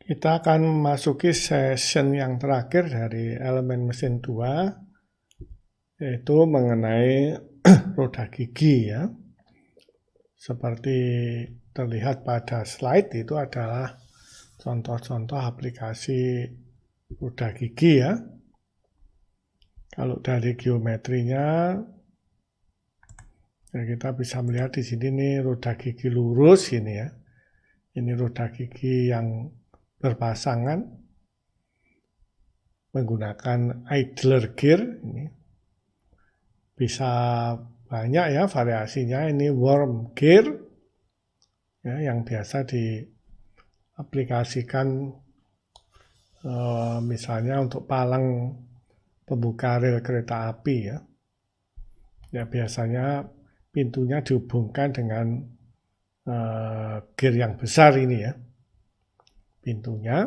Kita akan memasuki session yang terakhir dari elemen mesin 2, yaitu mengenai roda gigi ya. Seperti terlihat pada slide itu adalah contoh-contoh aplikasi roda gigi ya. Kalau dari geometrinya, ya kita bisa melihat di sini nih roda gigi lurus ini ya. Ini roda gigi yang berpasangan menggunakan idler gear ini. Bisa banyak ya variasinya. Ini worm gear ya, yang biasa diaplikasikan misalnya untuk palang pembuka rel kereta api ya. Ya biasanya pintunya dihubungkan dengan gear yang besar ini ya. Pintunya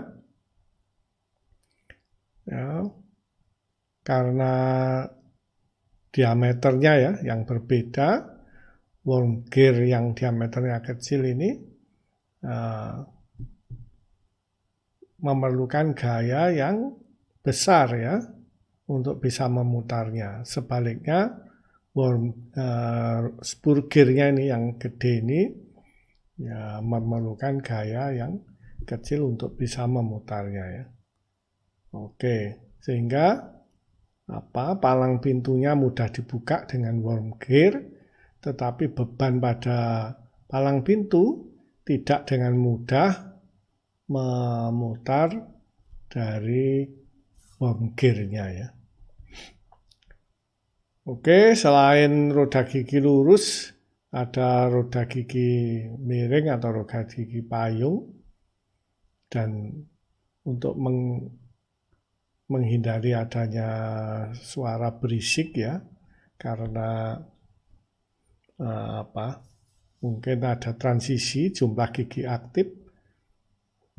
ya, karena diameternya ya yang berbeda, worm gear yang diameternya kecil ini memerlukan gaya yang besar ya untuk bisa memutarnya. Sebaliknya spur gearnya ini yang gede ini ya memerlukan gaya yang kecil untuk bisa memutarnya ya. Oke, sehingga palang pintunya mudah dibuka dengan worm gear, tetapi beban pada palang pintu tidak dengan mudah memutar dari worm gear-nya ya. Oke, selain roda gigi lurus, ada roda gigi miring atau roda gigi payung. Dan untuk menghindari adanya suara berisik ya, karena mungkin ada transisi jumlah gigi aktif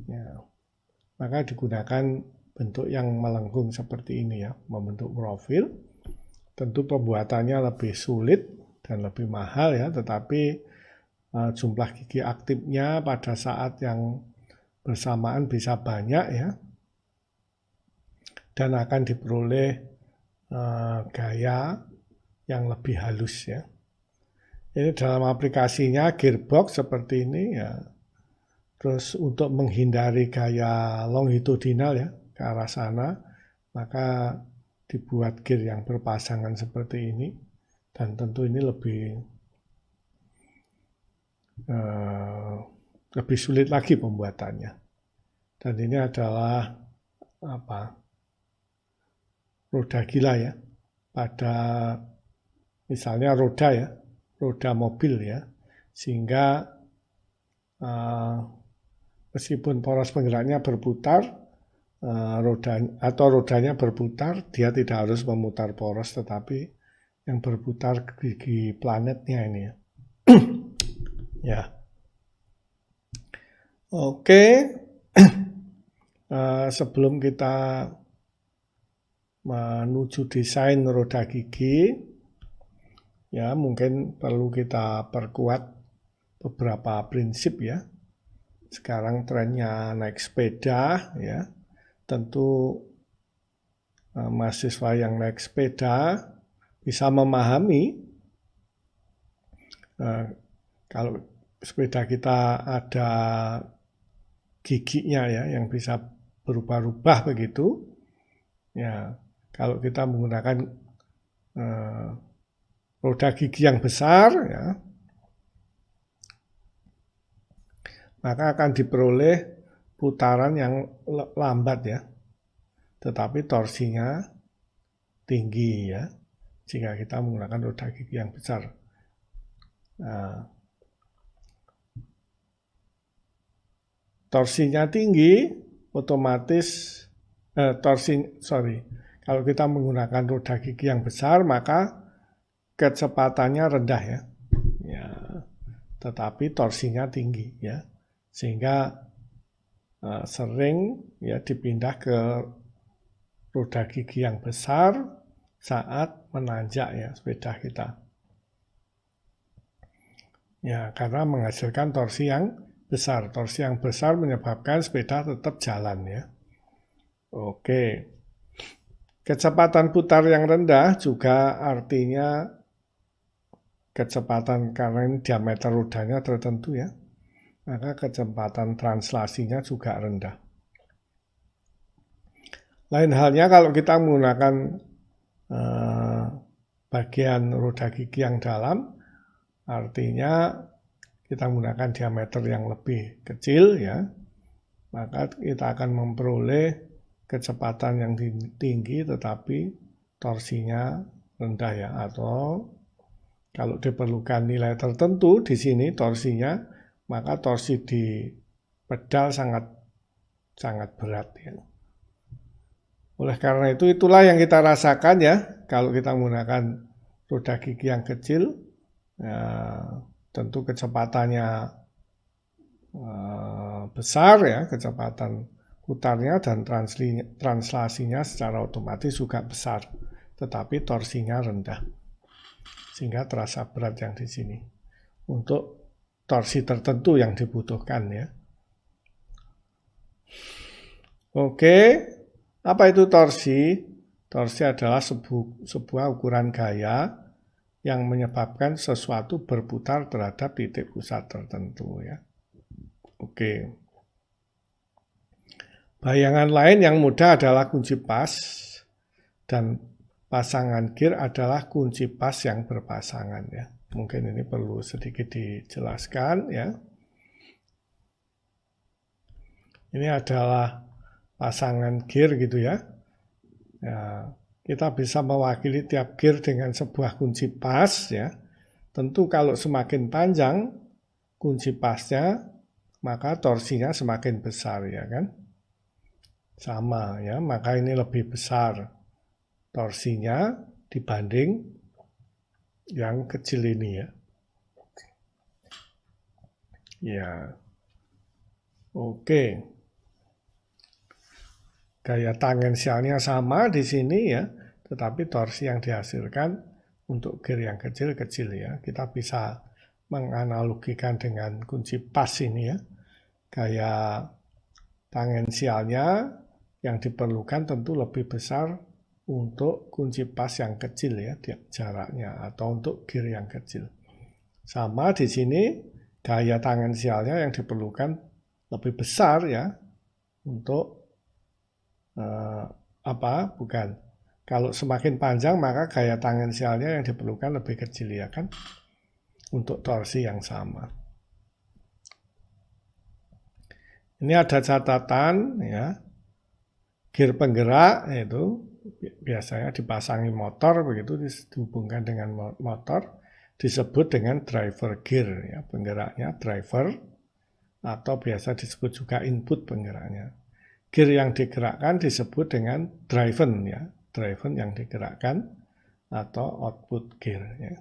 ya, maka digunakan bentuk yang melengkung seperti ini ya, membentuk profil. Tentu pembuatannya lebih sulit dan lebih mahal ya, tetapi jumlah gigi aktifnya pada saat yang bersamaan bisa banyak ya, dan akan diperoleh gaya yang lebih halus ya. Ini dalam aplikasinya gearbox seperti ini ya. Terus untuk menghindari gaya longitudinal ya ke arah sana, maka dibuat gear yang berpasangan seperti ini. Dan tentu ini lebih sulit lagi pembuatannya. Dan ini adalah roda gila ya, pada misalnya roda mobil ya, sehingga meskipun poros penggeraknya berputar, rodanya berputar, dia tidak harus memutar poros, tetapi yang berputar gigi planetnya ini ya. Ya. Oke. Sebelum kita menuju desain roda gigi, ya mungkin perlu kita perkuat beberapa prinsip ya. Sekarang trennya naik sepeda ya. Tentu mahasiswa yang naik sepeda bisa memahami kalau sepeda kita ada giginya ya yang bisa berubah-ubah begitu. Ya, kalau kita menggunakan roda gigi yang besar ya, maka akan diperoleh putaran yang lambat ya, tetapi torsinya tinggi ya, jika kita menggunakan roda gigi yang besar. Torsinya tinggi, otomatis kalau kita menggunakan roda gigi yang besar, maka kecepatannya rendah ya. Ya, tetapi torsinya tinggi ya, sehingga sering ya dipindah ke roda gigi yang besar saat menanjak ya sepeda kita. Ya, karena menghasilkan torsi yang besar. Torsi yang besar menyebabkan sepeda tetap jalan ya. Oke. Kecepatan putar yang rendah juga artinya kecepatan karena ini diameter rodanya tertentu ya. Maka kecepatan translasinya juga rendah. Lain halnya kalau kita menggunakan bagian roda gigi yang dalam, artinya kita menggunakan diameter yang lebih kecil ya, maka kita akan memperoleh kecepatan yang tinggi tetapi torsinya rendah ya, atau kalau diperlukan nilai tertentu di sini torsinya, maka torsi di pedal sangat berat ya. Oleh karena itu, itulah yang kita rasakan ya, kalau kita menggunakan roda gigi yang kecil, ya, tentu kecepatannya besar ya, kecepatan putarnya dan translasinya secara otomatis juga besar, tetapi torsinya rendah, sehingga terasa berat yang di sini. Untuk torsi tertentu yang dibutuhkan ya. Oke. Apa itu torsi? Torsi adalah sebuah ukuran gaya yang menyebabkan sesuatu berputar terhadap titik pusat tertentu ya. Oke. Bayangan lain yang mudah adalah kunci pas dan pasangan gear adalah kunci pas yang berpasangan ya. Mungkin ini perlu sedikit dijelaskan ya. Ini adalah pasangan gear gitu ya. Ya, kita bisa mewakili tiap gear dengan sebuah kunci pas ya. Tentu kalau semakin panjang kunci pasnya, maka torsinya semakin besar ya kan. Sama ya, maka ini lebih besar torsinya dibanding yang kecil ini ya. Ya. Oke. Gaya tangensialnya sama di sini ya, tetapi torsi yang dihasilkan untuk gear yang kecil-kecil ya. Kita bisa menganalogikan dengan kunci pas ini ya. Gaya tangensialnya yang diperlukan tentu lebih besar untuk kunci pas yang kecil ya, jaraknya, atau untuk gear yang kecil. Sama di sini, gaya tangensialnya yang diperlukan lebih besar ya, untuk kalau semakin panjang maka gaya tangensialnya yang diperlukan lebih kecil ya kan, untuk torsi yang sama. Ini ada catatan ya, gear penggerak itu biasanya dipasangi motor, begitu dihubungkan dengan motor disebut dengan driver gear ya, penggeraknya driver, atau biasa disebut juga input penggeraknya. Gear yang digerakkan disebut dengan driven ya, driven yang digerakkan atau output gear ya.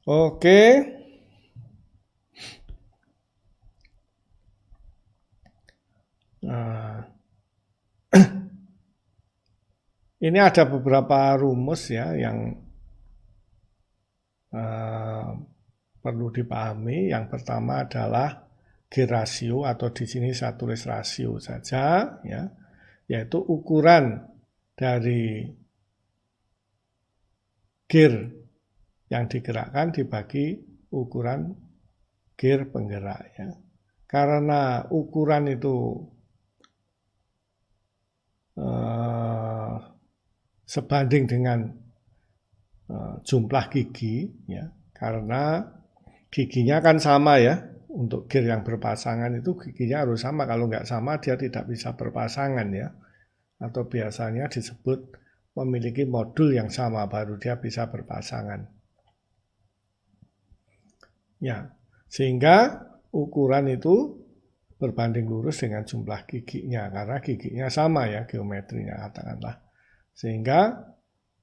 Oke. Nah, ini ada beberapa rumus ya yang perlu dipahami. Yang pertama adalah gear rasio, atau di sini saya tulis rasio saja ya, yaitu ukuran dari gear yang digerakkan dibagi ukuran gear penggerak ya. Karena ukuran itu sebanding dengan jumlah gigi ya, karena giginya kan sama ya. Untuk gear yang berpasangan itu giginya harus sama, kalau nggak sama dia tidak bisa berpasangan ya, atau biasanya disebut memiliki modul yang sama baru dia bisa berpasangan ya, sehingga ukuran itu berbanding lurus dengan jumlah giginya, karena giginya sama ya, geometrinya katakanlah, sehingga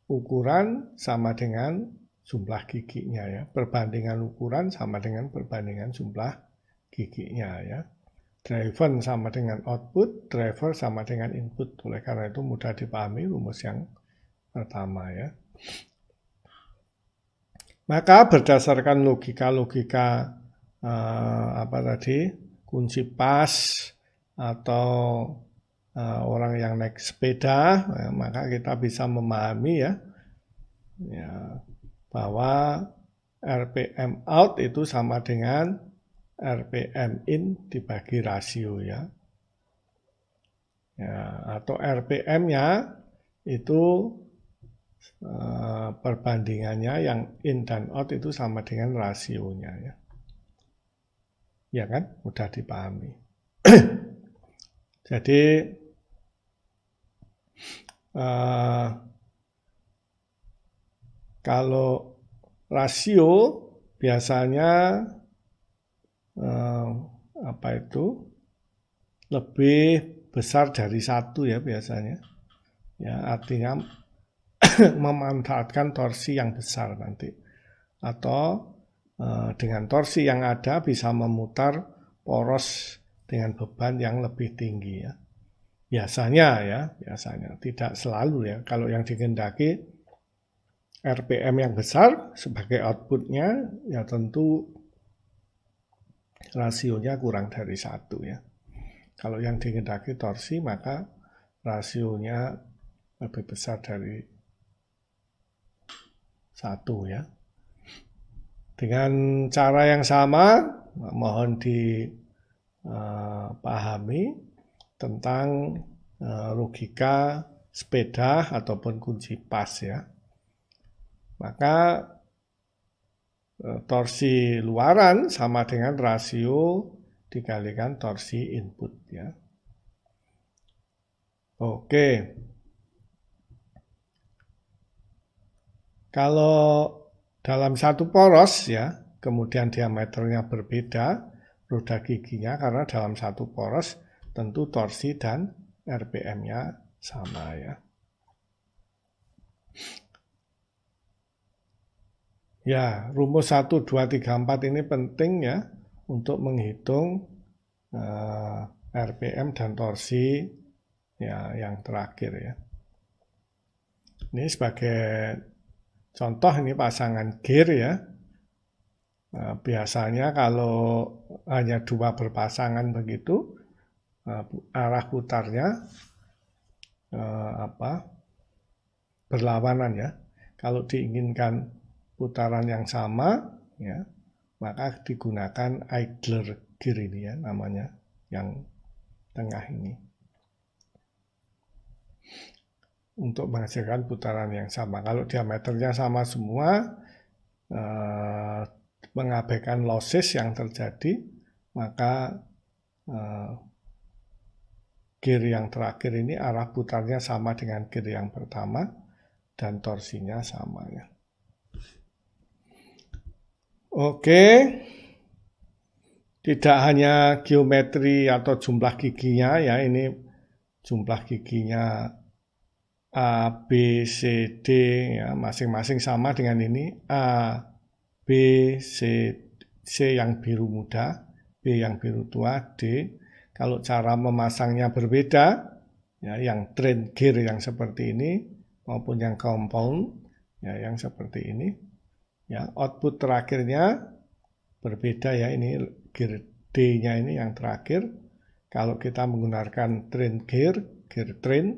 ukuran sama dengan jumlah giginya ya, perbandingan ukuran sama dengan perbandingan jumlah giginya ya. Driven sama dengan output, driver sama dengan input. Oleh karena itu mudah dipahami rumus yang pertama ya. Maka berdasarkan logika-logika apa tadi, kunci pas atau orang yang naik sepeda, maka kita bisa memahami ya bahwa RPM out itu sama dengan RPM in dibagi rasio ya. Atau RPM-nya itu perbandingannya yang in dan out itu sama dengan rasionya ya. Ya kan, mudah dipahami. Jadi kalau rasio biasanya apa itu lebih besar dari 1 ya biasanya. Ya, artinya memanfaatkan torsi yang besar nanti. Atau dengan torsi yang ada bisa memutar poros dengan beban yang lebih tinggi ya. Biasanya tidak selalu ya. Kalau yang dikehendaki RPM yang besar sebagai outputnya ya tentu rasionya kurang dari 1 ya. Kalau yang dikehendaki torsi maka rasionya lebih besar dari 1 ya. Dengan cara yang sama, mohon dipahami tentang logika sepeda ataupun kunci pas ya. Maka torsi luaran sama dengan rasio dikalikan torsi input ya. Oke. Kalau dalam satu poros ya, kemudian diameternya berbeda, roda giginya karena dalam satu poros tentu torsi dan RPM-nya sama ya. Ya, rumus 1, 2, 3, 4 ini penting ya untuk menghitung RPM dan torsi ya yang terakhir ya. Ini sebagai contoh ini pasangan gear ya. Biasanya kalau hanya 2 berpasangan begitu, arah putarnya berlawanan ya. Kalau diinginkan putaran yang sama ya, maka digunakan idler gear ini ya namanya yang tengah ini. Untuk menghasilkan putaran yang sama. Kalau diameternya sama semua, mengabaikan losses yang terjadi, maka gear yang terakhir ini arah putarnya sama dengan gear yang pertama dan torsinya sama ya. Oke, tidak hanya geometri atau jumlah giginya ya, ini jumlah giginya A, B, C, D ya, masing-masing sama dengan ini A, B, C, C yang biru muda, B yang biru tua, D. Kalau cara memasangnya berbeda, ya, yang train gear yang seperti ini maupun yang compound ya yang seperti ini. Ya, output terakhirnya berbeda ya, ini gear D-nya ini yang terakhir. Kalau kita menggunakan train gear train,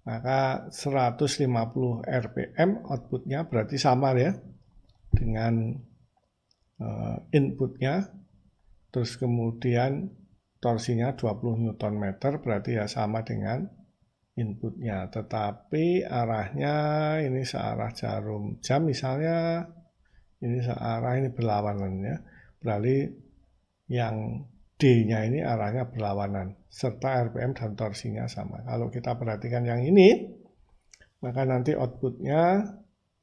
maka 150 RPM outputnya berarti sama ya dengan inputnya. Terus kemudian torsinya 20 Nm berarti ya sama dengan inputnya. Tetapi arahnya ini searah jarum jam misalnya, ini searah ini berlawanan ya. Berarti yang D-nya ini arahnya berlawanan, serta RPM dan torsinya sama. Kalau kita perhatikan yang ini, maka nanti outputnya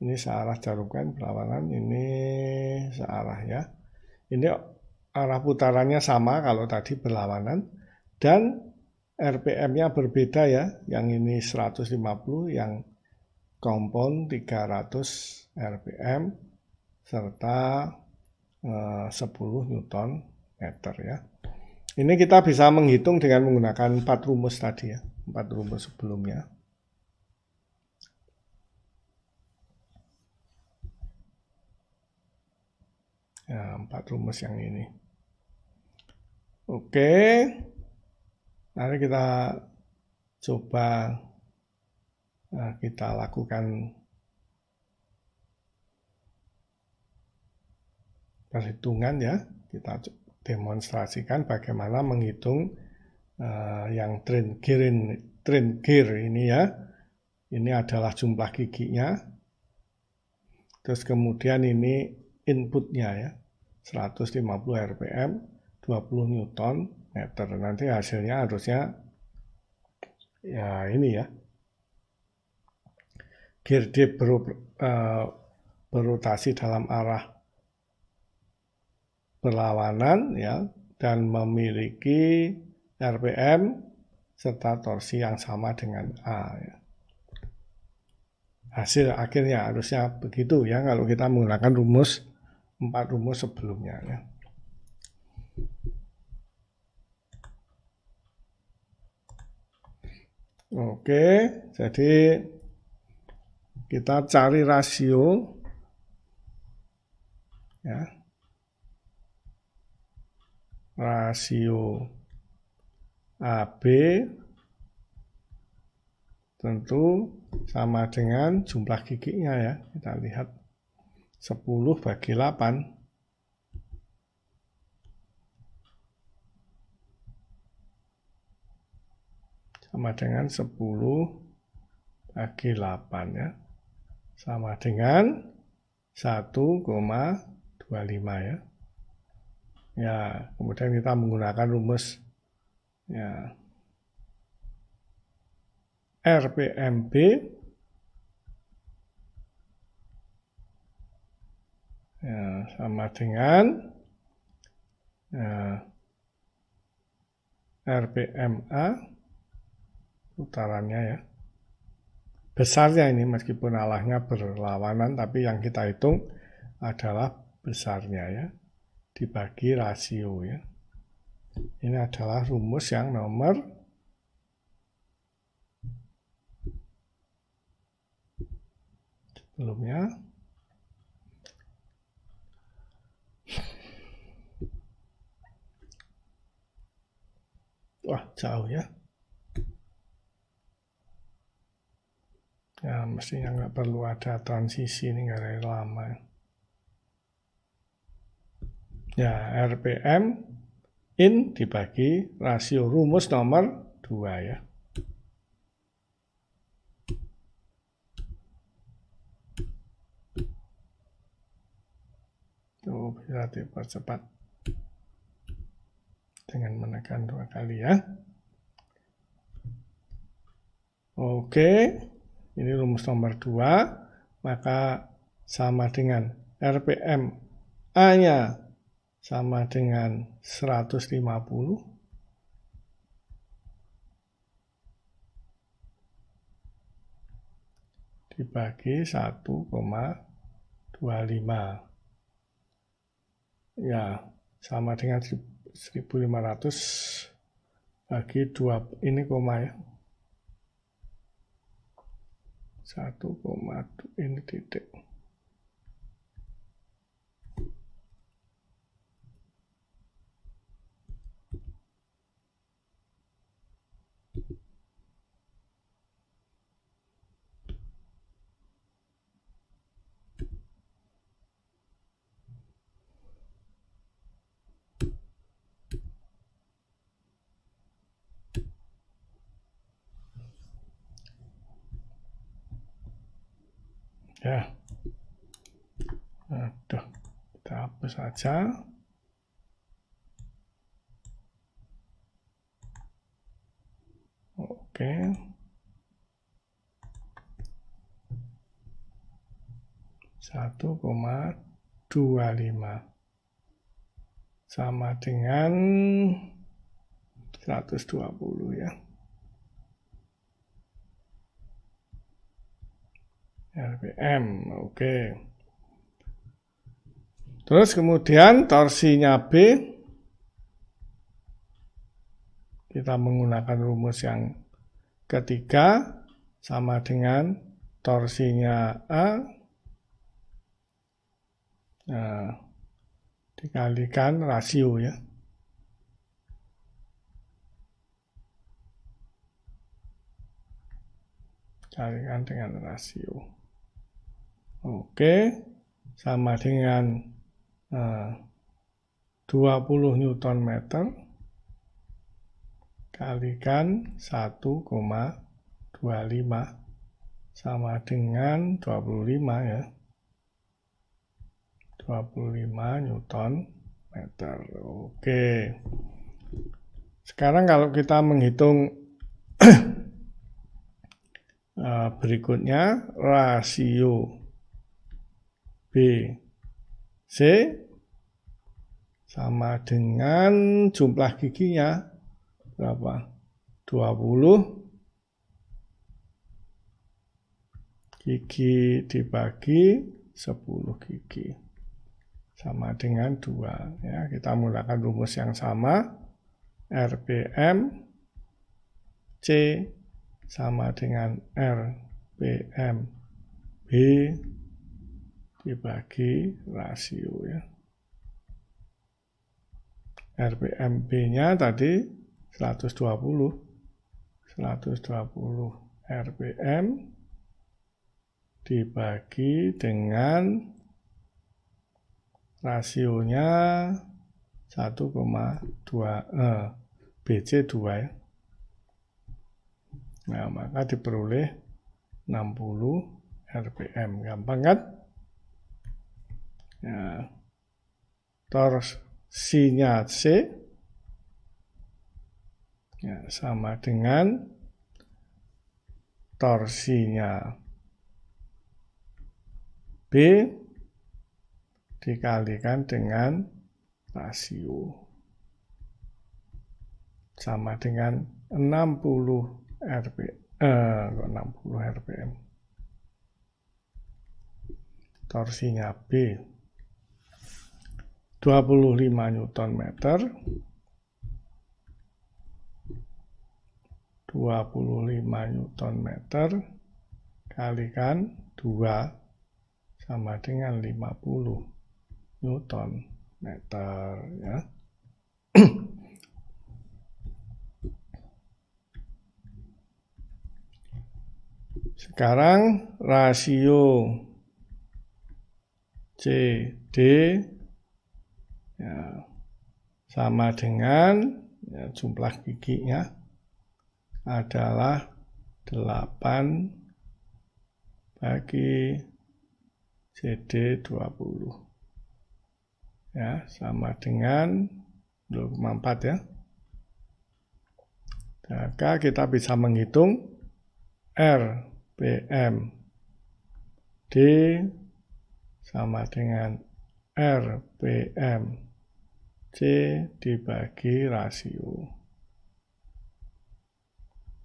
ini searah jarum kan berlawanan, ini searah ya. Ini arah putarannya sama kalau tadi berlawanan, dan RPM-nya berbeda ya. Yang ini 150, yang compound 300 RPM, serta 10 Nm ya. Ini kita bisa menghitung dengan menggunakan 4 rumus tadi ya, 4 rumus sebelumnya. Ya, 4 rumus yang ini. Oke, mari kita coba kita lakukan perhitungan ya. Kita demonstrasikan bagaimana menghitung yang train gear ini ya. Ini adalah jumlah giginya. Terus kemudian ini inputnya ya. 150 rpm, 20 Newton meter. Nanti hasilnya harusnya ya ini ya. Gear D berotasi dalam arah berlawanan ya dan memiliki rpm serta torsi yang sama dengan A ya. Hasil akhirnya harusnya begitu ya kalau kita menggunakan 4 rumus sebelumnya ya. Oke, jadi kita cari rasio ya. Rasio AB tentu sama dengan jumlah giginya ya. Kita lihat 10 bagi 8 sama dengan 10 bagi 8 ya. Sama dengan 1,25 ya. Ya, kemudian kita menggunakan rumus ya RPMB ya, sama dengan ya, RPMA putarannya ya. Besarnya ini meskipun arahnya berlawanan tapi yang kita hitung adalah besarnya ya. Dibagi rasio ya. Ini adalah rumus yang nomor sebelumnya. Wah, jauh ya. Ya, mestinya nggak perlu ada transisi, ini nggak ada lama. Ya, RPM in dibagi rasio rumus nomor 2 ya. Tuh, bisa dipercepat dengan menekan 2 kali ya. Oke, ini rumus nomor 2, maka sama dengan RPM A-nya sama dengan 150 dibagi 1,25 ya sama dengan 1500 bagi 2 ini koma ya 1, ini titik. Ya, aduh, kita hapus saja. Oke. Satu koma 25 sama dengan 120 ya. RPM, oke. Terus kemudian torsinya B, kita menggunakan rumus yang ketiga, sama dengan torsinya A, nah, dikalikan rasio ya. kalikan dengan rasio. Oke, sama dengan 20 Newton meter kalikan 1,25 sama dengan 25 ya. 25 Newton meter. Oke. Sekarang kalau kita menghitung berikutnya rasio BC sama dengan jumlah giginya berapa? 20 gigi dibagi 10 gigi sama dengan 2 ya. Kita menggunakan rumus yang sama. RPM C sama dengan RPM B dibagi rasio ya. RPM B-nya tadi 120 RPM dibagi dengan rasionya 1,2 BC 2 ya. Nah, maka diperoleh 60 RPM. Gampang kan? Nah, torsinya C ya, sama dengan torsinya B dikalikan dengan rasio sama dengan 60 RPM. Torsinya B 25 Newton meter. 25 Newton meter kalikan 2 sama dengan 50 Newton meter ya. Sekarang rasio CD ya, sama dengan ya, jumlah giginya adalah 8 bagi CD 20 ya, sama dengan 0,4 ya. Maka kita bisa menghitung RPM D sama dengan RPM C dibagi rasio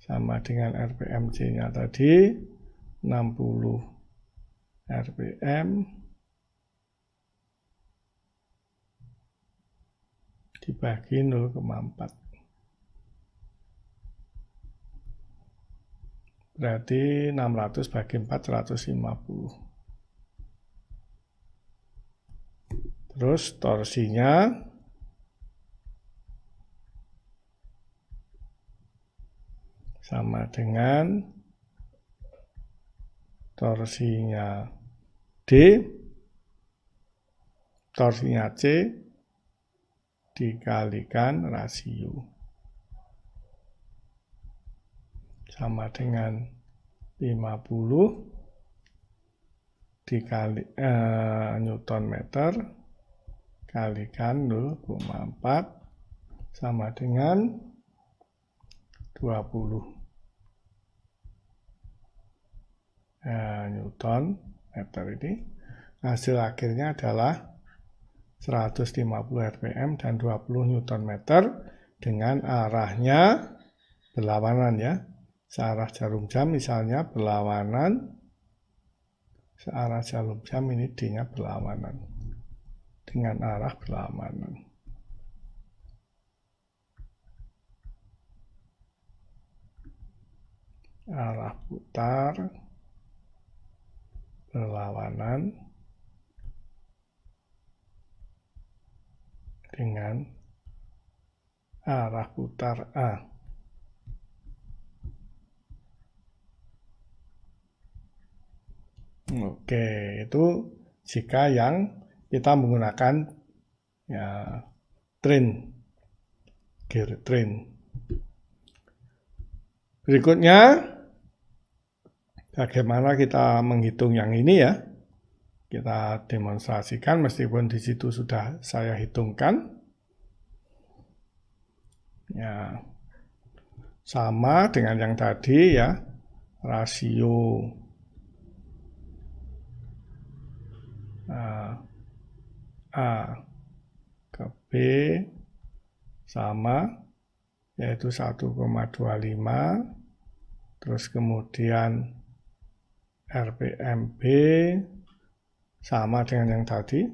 sama dengan RPM C-nya tadi 60 RPM dibagi 0,4 berarti 600 bagi 450. Terus torsinya sama dengan torsinya D, torsinya C dikalikan rasio sama dengan 50 dikali Newton meter kalikan 0,4 sama dengan 20 Newton meter ini. Hasil akhirnya adalah 150 RPM dan 20 Newton meter dengan arahnya berlawanan ya. Searah jarum jam misalnya berlawanan. Searah jarum jam ini D-nya berlawanan. Dengan arah berlawanan. Arah putar berlawanan dengan arah putar A. Oke, itu jika yang kita menggunakan ya train, gear train. Berikutnya, bagaimana kita menghitung yang ini ya? Kita demonstrasikan meskipun di situ sudah saya hitungkan. Ya, sama dengan yang tadi ya, rasio A ke B sama, yaitu 1,25, terus kemudian RPMB sama dengan yang tadi.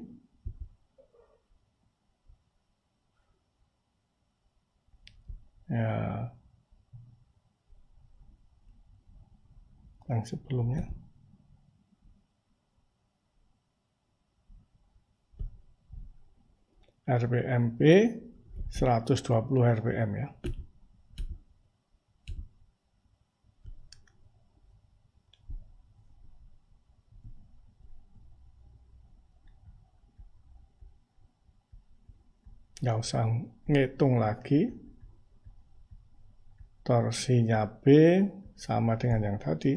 Ya, yang sebelumnya. RPMB 120 RPM ya. Nggak usah ngitung lagi. Torsinya B sama dengan yang tadi.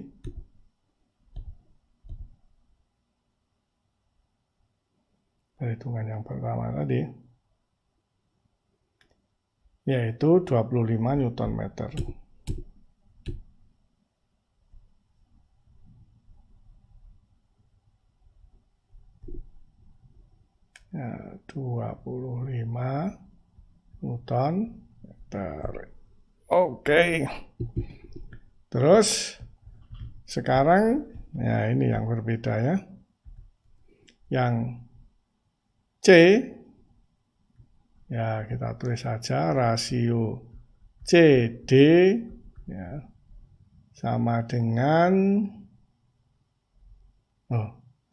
Perhitungan yang pertama tadi, yaitu 25 Newton meter. Ya, 25 Newton meter. Oke. Terus sekarang ya ini yang berbeda ya. Yang C ya kita tulis saja rasio CD ya sama dengan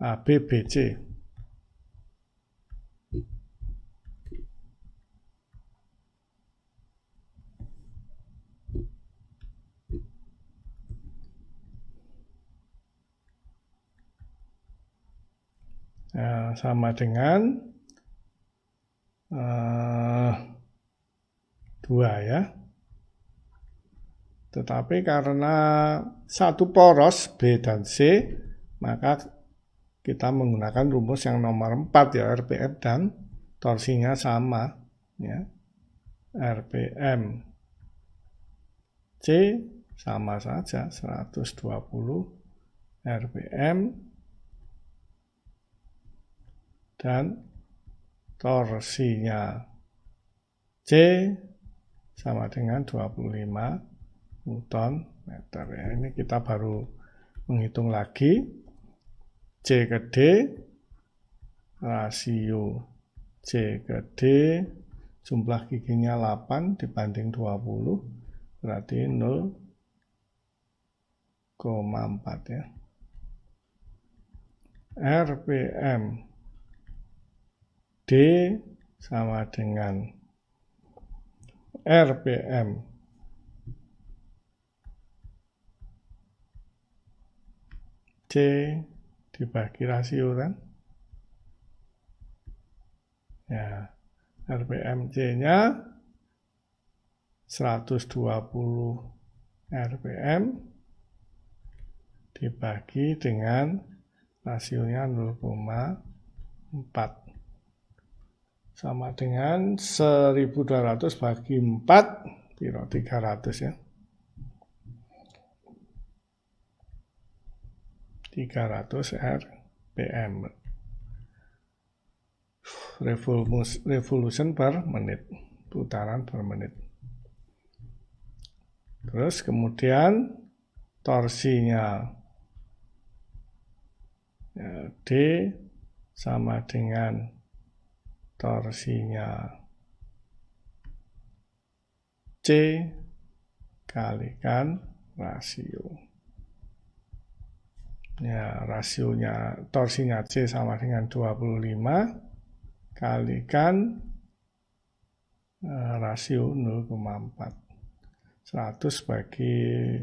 ABBC. Sama dengan 2 ya. Tetapi karena satu poros B dan C, maka kita menggunakan rumus yang nomor 4 ya, RPM dan torsinya sama ya. RPM C sama saja 120 RPM dan torsinya C sama dengan 25 Newton meter ya. Ini kita baru menghitung lagi. C ke D, rasio C ke D, jumlah giginya 8 dibanding 20, berarti 0,4 ya. RPM D sama dengan RPM C dibagi rasio kan? Ya, RPM C-nya 120 RPM dibagi dengan rasionya 0,4 sama dengan 1200 bagi 4 kira 300 ya. 300 RPM. Revolution per menit, putaran per menit. Terus kemudian torsinya D sama dengan torsinya C kalikan rasio. Ya, rasionya torsinya C sama dengan 25 kalikan rasio 0,4. 100 bagi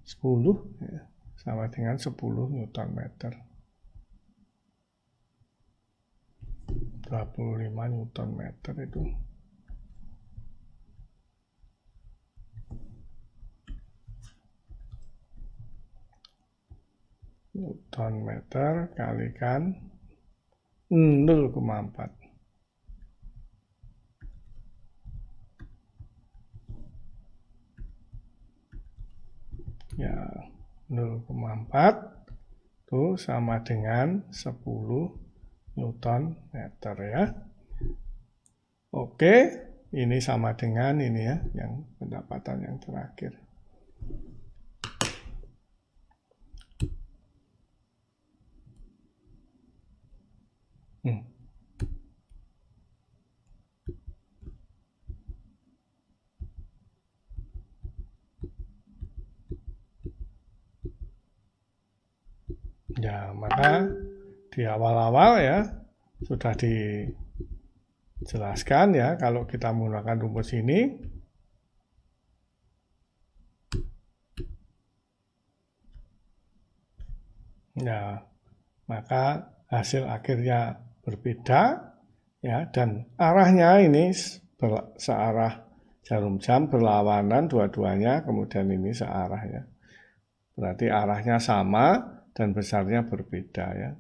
10 ya. sama dengan 10 Newton meter. 25 Newton meter itu. Newton meter kalikan 0,4. Ya, 0,4 itu sama dengan 10 Newton meter ya. Oke, ini sama dengan ini ya, yang pendapatan yang terakhir. Ya, maka di awal-awal ya sudah dijelaskan ya, kalau kita menggunakan rumus ini ya, maka hasil akhirnya berbeda ya, dan arahnya ini searah jarum jam, berlawanan dua-duanya, kemudian ini searah ya. Berarti arahnya sama dan besarnya berbeda ya.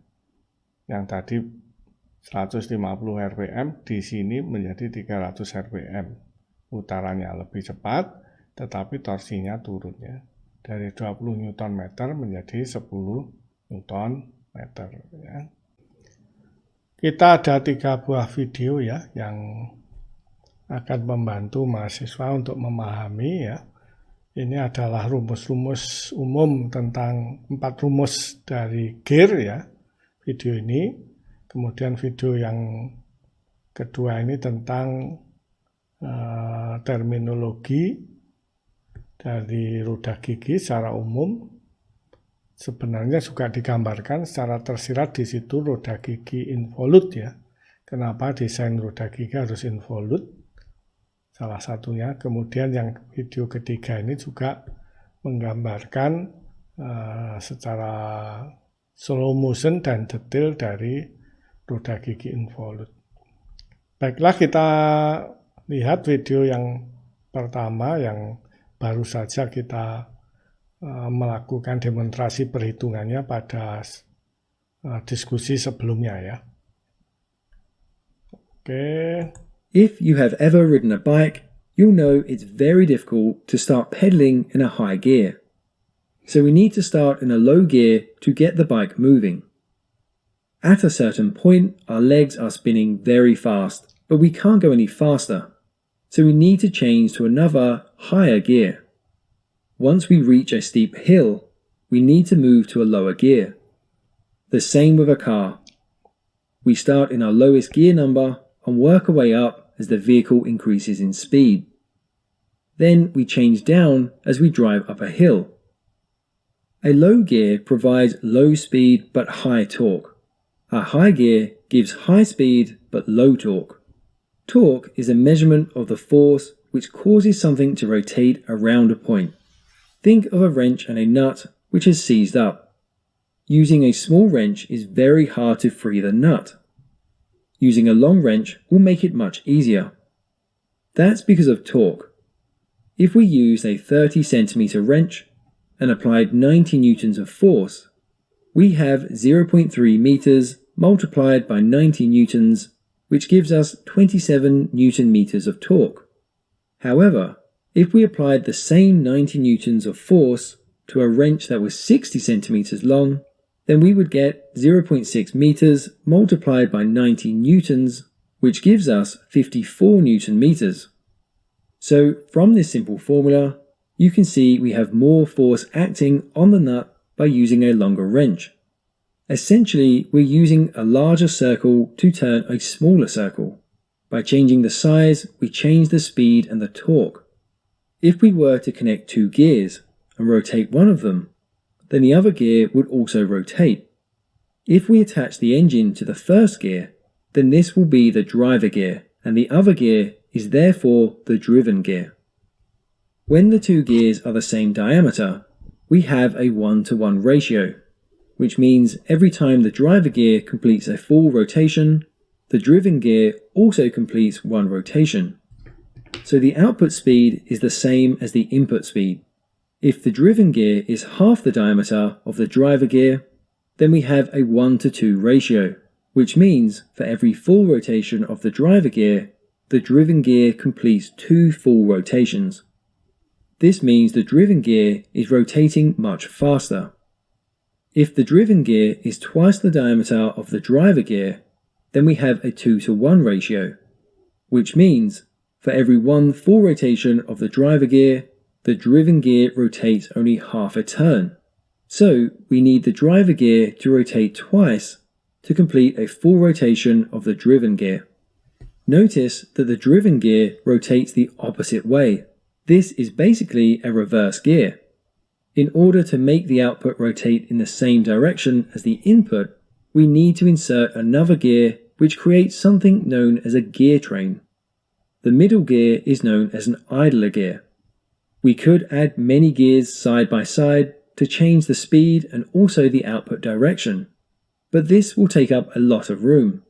Yang tadi 150 rpm di sini menjadi 300 rpm. Putarannya lebih cepat, tetapi torsinya turun ya. Dari 20 Newton meter menjadi 10 Newton meter ya. Kita ada 3 buah video ya yang akan membantu mahasiswa untuk memahami ya. Ini adalah rumus-rumus umum tentang 4 rumus dari gear ya, video ini. Kemudian video yang kedua ini tentang terminologi dari roda gigi secara umum. Sebenarnya juga digambarkan secara tersirat di situ roda gigi involute ya. Kenapa desain roda gigi harus involute? Salah satunya. Kemudian yang video ketiga ini juga menggambarkan secara slow motion dan detail dari roda gigi involute. Baiklah, kita lihat video yang pertama yang baru saja kita melakukan demonstrasi perhitungannya pada diskusi sebelumnya ya. Oke. If you have ever ridden a bike, you'll know it's very difficult to start pedaling in a high gear. So we need to start in a low gear to get the bike moving. At a certain point, our legs are spinning very fast, but we can't go any faster. So we need to change to another higher gear. Once we reach a steep hill, we need to move to a lower gear. The same with a car. We start in our lowest gear number and work our way up as the vehicle increases in speed. Then we change down as we drive up a hill. A low gear provides low speed but high torque. A high gear gives high speed but low torque. Torque is a measurement of the force which causes something to rotate around a point. Think of a wrench and a nut which is seized up. Using a small wrench is very hard to free the nut. Using a long wrench will make it much easier. That's because of torque. If we used a 30 centimeter wrench and applied 90 newtons of force, we have 0.3 meters multiplied by 90 newtons, which gives us 27 newton meters of torque. However, if we applied the same 90 newtons of force to a wrench that was 60 centimeters long, then we would get 0.6 meters multiplied by 90 newtons, which gives us 54 newton meters. So from this simple formula, you can see we have more force acting on the nut by using a longer wrench. Essentially, we're using a larger circle to turn a smaller circle. By changing the size, we change the speed and the torque. If we were to connect 2 gears and rotate one of them, then the other gear would also rotate. If we attach the engine to the first gear, then this will be the driver gear, and the other gear is therefore the driven gear. When the 2 gears are the same diameter, we have a 1-to-1 ratio, which means every time the driver gear completes a full rotation, the driven gear also completes one rotation. So the output speed is the same as the input speed. If the driven gear is half the diameter of the driver gear, then we have a 1-to-2 ratio, which means for every full rotation of the driver gear, the driven gear completes 2 full rotations. This means the driven gear is rotating much faster. If the driven gear is twice the diameter of the driver gear, then we have a 2-to-1 ratio, which means for every 1 full rotation of the driver gear, the driven gear rotates only half a turn. So we need the driver gear to rotate twice to complete a full rotation of the driven gear. Notice that the driven gear rotates the opposite way. This is basically a reverse gear. In order to make the output rotate in the same direction as the input, we need to insert another gear which creates something known as a gear train. The middle gear is known as an idler gear. We could add many gears side by side to change the speed and also the output direction, but this will take up a lot of room.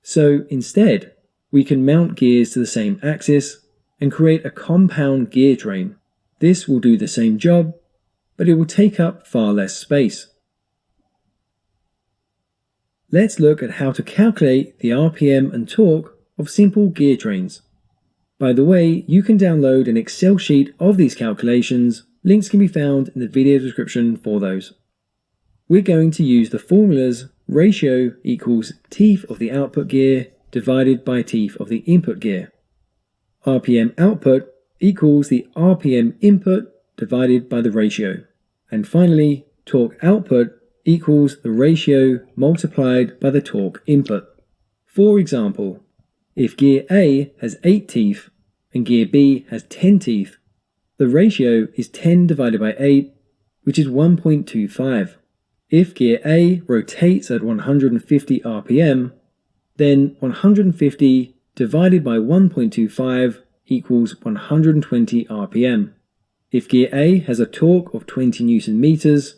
So instead, we can mount gears to the same axis and create a compound gear train. This will do the same job, but it will take up far less space. Let's look at how to calculate the RPM and torque of simple gear trains. By the way, you can download an Excel sheet of these calculations. Links can be found in the video description for those. We're going to use the formulas ratio equals teeth of the output gear divided by teeth of the input gear. RPM output equals the RPM input divided by the ratio. And finally, torque output equals the ratio multiplied by the torque input. For example, if gear A has 8 teeth and gear B has 10 teeth, the ratio is 10 divided by 8, which is 1.25. If gear A rotates at 150 RPM, then 150 divided by 1.25 equals 120 RPM. If gear A has a torque of 20 Newton meters,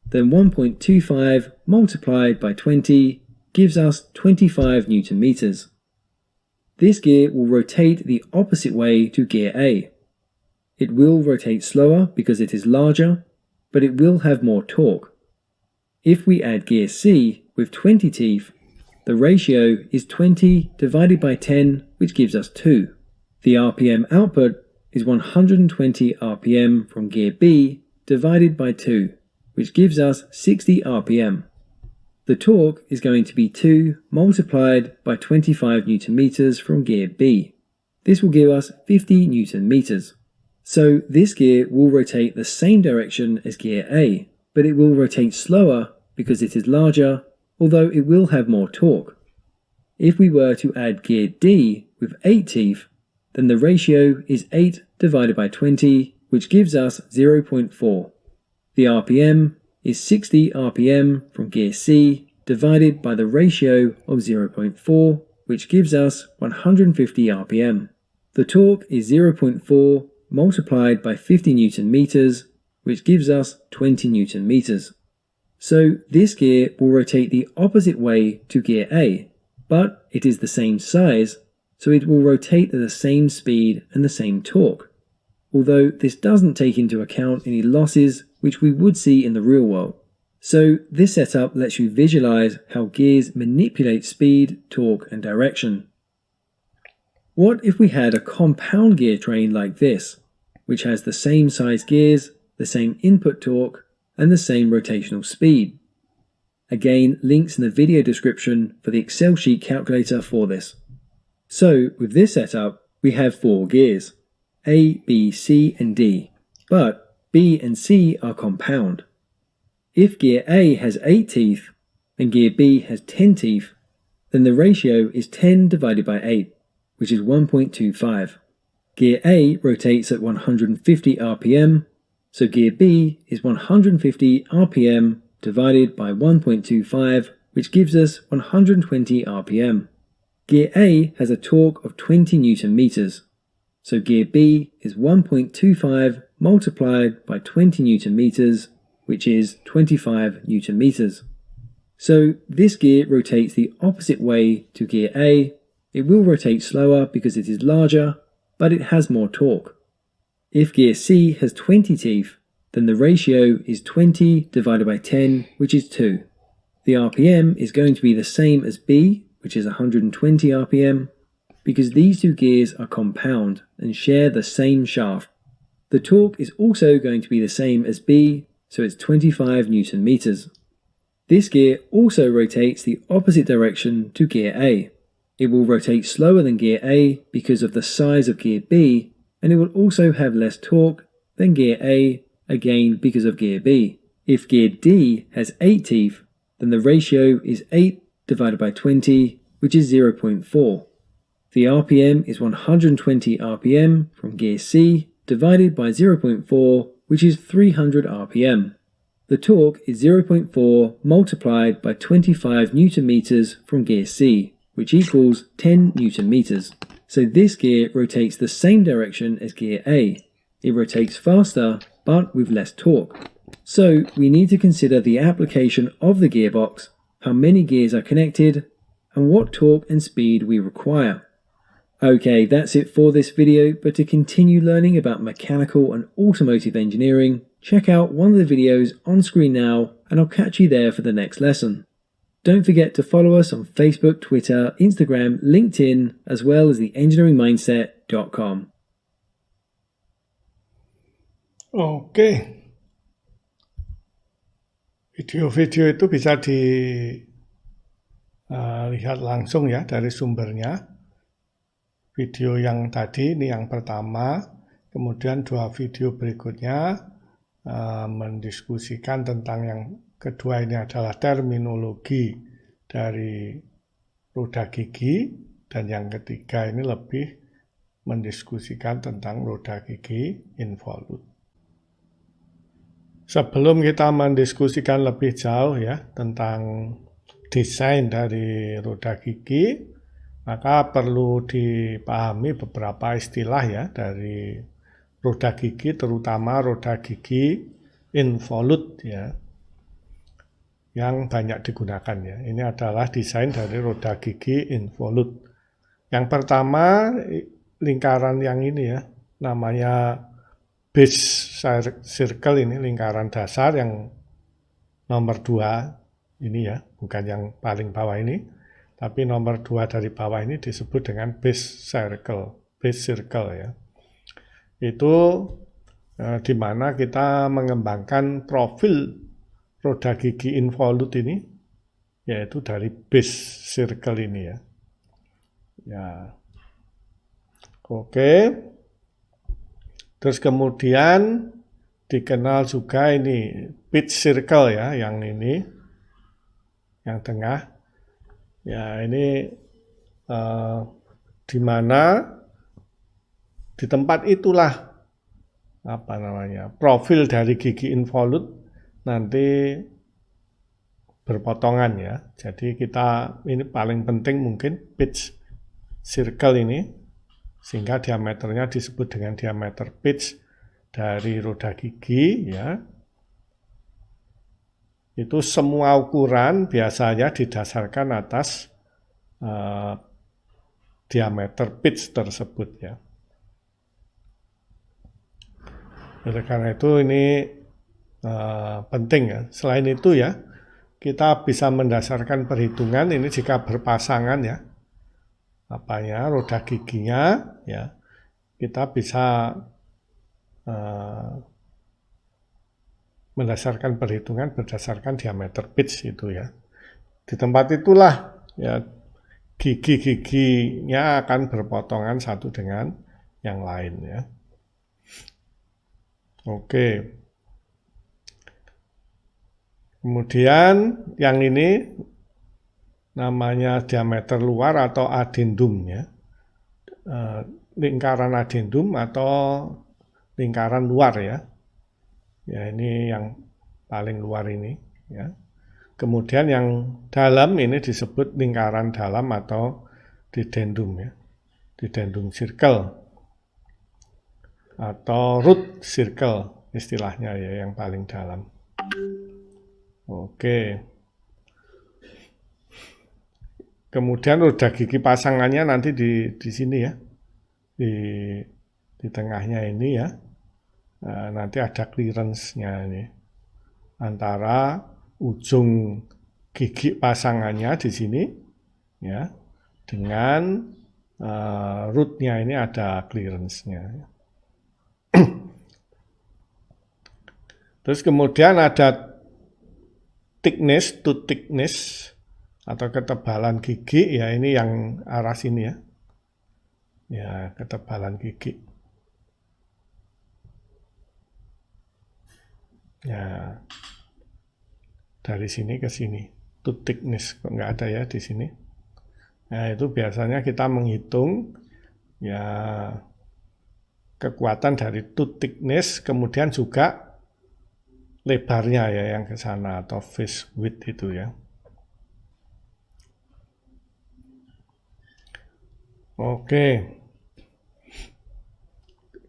then 1.25 multiplied by 20 gives us 25 Newton meters. This gear will rotate the opposite way to gear A. It will rotate slower because it is larger, but it will have more torque. If we add gear C with 20 teeth, the ratio is 20 divided by 10, which gives us 2. The RPM output is 120 RPM from gear B divided by 2, which gives us 60 RPM. The torque is going to be 2 multiplied by 25 Newton meters from gear B. This will give us 50 Newton meters. So this gear will rotate the same direction as gear A, but it will rotate slower because it is larger, although it will have more torque. If we were to add gear D with 8 teeth, then the ratio is 8 divided by 20, which gives us 0.4. The RPM is 60 RPM from gear C divided by the ratio of 0.4, which gives us 150 RPM. The torque is 0.4 multiplied by 50 Newton meters, which gives us 20 Newton meters. So this gear will rotate the opposite way to gear A, but it is the same size, so it will rotate at the same speed and the same torque, although this doesn't take into account any losses which we would see in the real world. So this setup lets you visualize how gears manipulate speed, torque, and direction. What if we had a compound gear train like this, which has the same size gears, the same input torque, and the same rotational speed? Again, links in the video description for the Excel sheet calculator for this. So with this setup, we have 4 gears, A, B, C, and D, but B and C are compound. If gear A has 8 teeth and gear B has 10 teeth, then the ratio is 10 divided by 8, which is 1.25. Gear A rotates at 150 RPM, so gear B is 150 RPM divided by 1.25, which gives us 120 RPM. Gear A has a torque of 20 Newton meters, so gear B is 1.25 multiplied by 20 Newton meters, which is 25 Newton meters. So this gear rotates the opposite way to gear A. It will rotate slower because it is larger, but it has more torque. If gear C has 20 teeth, then the ratio is 20 divided by 10, which is 2. The RPM is going to be the same as B, which is 120 RPM, because these two gears are compound and share the same shaft. The torque is also going to be the same as B, so it's 25 Newton meters. This gear also rotates the opposite direction to gear A. It will rotate slower than gear A because of the size of gear B, and it will also have less torque than gear A, again because of gear B. If gear D has 8 teeth, then the ratio is 8 divided by 20, which is 0.4. The RPM is 120 RPM from gear C divided by 0.4, which is 300 RPM. The torque is 0.4 multiplied by 25 Newton meters from gear C, which equals 10 Newton meters. So this gear rotates the same direction as gear A. It rotates faster, but with less torque. So we need to consider the application of the gearbox, how many gears are connected, and what torque and speed we require. Okay, that's it for this video, but to continue learning about mechanical and automotive engineering, check out one of the videos on screen now, and I'll catch you there for the next lesson. Don't forget to follow us on Facebook, Twitter, Instagram, LinkedIn, as well as theengineeringmindset.com. Oke. Video-video itu bisa dilihat langsung ya dari sumbernya. Video yang tadi ini yang pertama, kemudian 2 video berikutnya mendiskusikan tentang yang kedua ini adalah terminologi dari roda gigi, dan yang ketiga ini lebih mendiskusikan tentang roda gigi involute. Sebelum kita mendiskusikan lebih jauh ya tentang desain dari roda gigi, maka perlu dipahami beberapa istilah ya dari roda gigi, terutama roda gigi involute ya, yang banyak digunakan ya. Ini adalah desain dari roda gigi involute. Yang pertama lingkaran yang ini ya, namanya base circle, ini lingkaran dasar yang nomor 2 ini ya, bukan yang paling bawah ini. Tapi nomor 2 dari bawah ini disebut dengan base circle ya. Itu di mana kita mengembangkan profil roda gigi involute ini, yaitu dari base circle ini ya. Ya. Oke. Terus kemudian dikenal juga ini pitch circle ya, yang ini, yang tengah. Ya, ini di mana di tempat itulah profil dari gigi involute nanti berpotongan ya. Jadi kita ini paling penting mungkin pitch circle ini, sehingga diameternya disebut dengan diameter pitch dari roda gigi ya. Itu semua ukuran biasanya didasarkan atas diameter pitch tersebut ya. Oleh karena itu ini penting ya. Selain itu ya, kita bisa mendasarkan perhitungan ini jika berpasangan ya, roda giginya ya, kita bisa mendasarkan perhitungan berdasarkan diameter pitch itu ya. Di tempat itulah ya gigi-giginya akan berpotongan satu dengan yang lain ya. Oke. Kemudian yang ini namanya diameter luar atau addendum ya. Lingkaran addendum atau lingkaran luar ya. Ya, ini yang paling luar ini ya. Kemudian yang dalam ini disebut lingkaran dalam atau dedendum ya. Dedendum circle. atau root circle istilahnya ya, yang paling dalam. Oke. Kemudian roda gigi pasangannya nanti di sini ya, di tengahnya ini ya. Nanti ada clearance-nya ini antara ujung gigi pasangannya di sini ya, dengan root-nya ini ada clearance-nya. Terus kemudian ada thickness, tooth thickness atau ketebalan gigi ya, ini yang arah sini ya. Ya, ketebalan gigi. Ya, dari sini ke sini, tooth thickness kok nggak ada ya di sini. Nah, itu biasanya kita menghitung ya kekuatan dari tooth thickness, kemudian juga lebarnya ya yang ke sana, atau face width itu ya. Oke.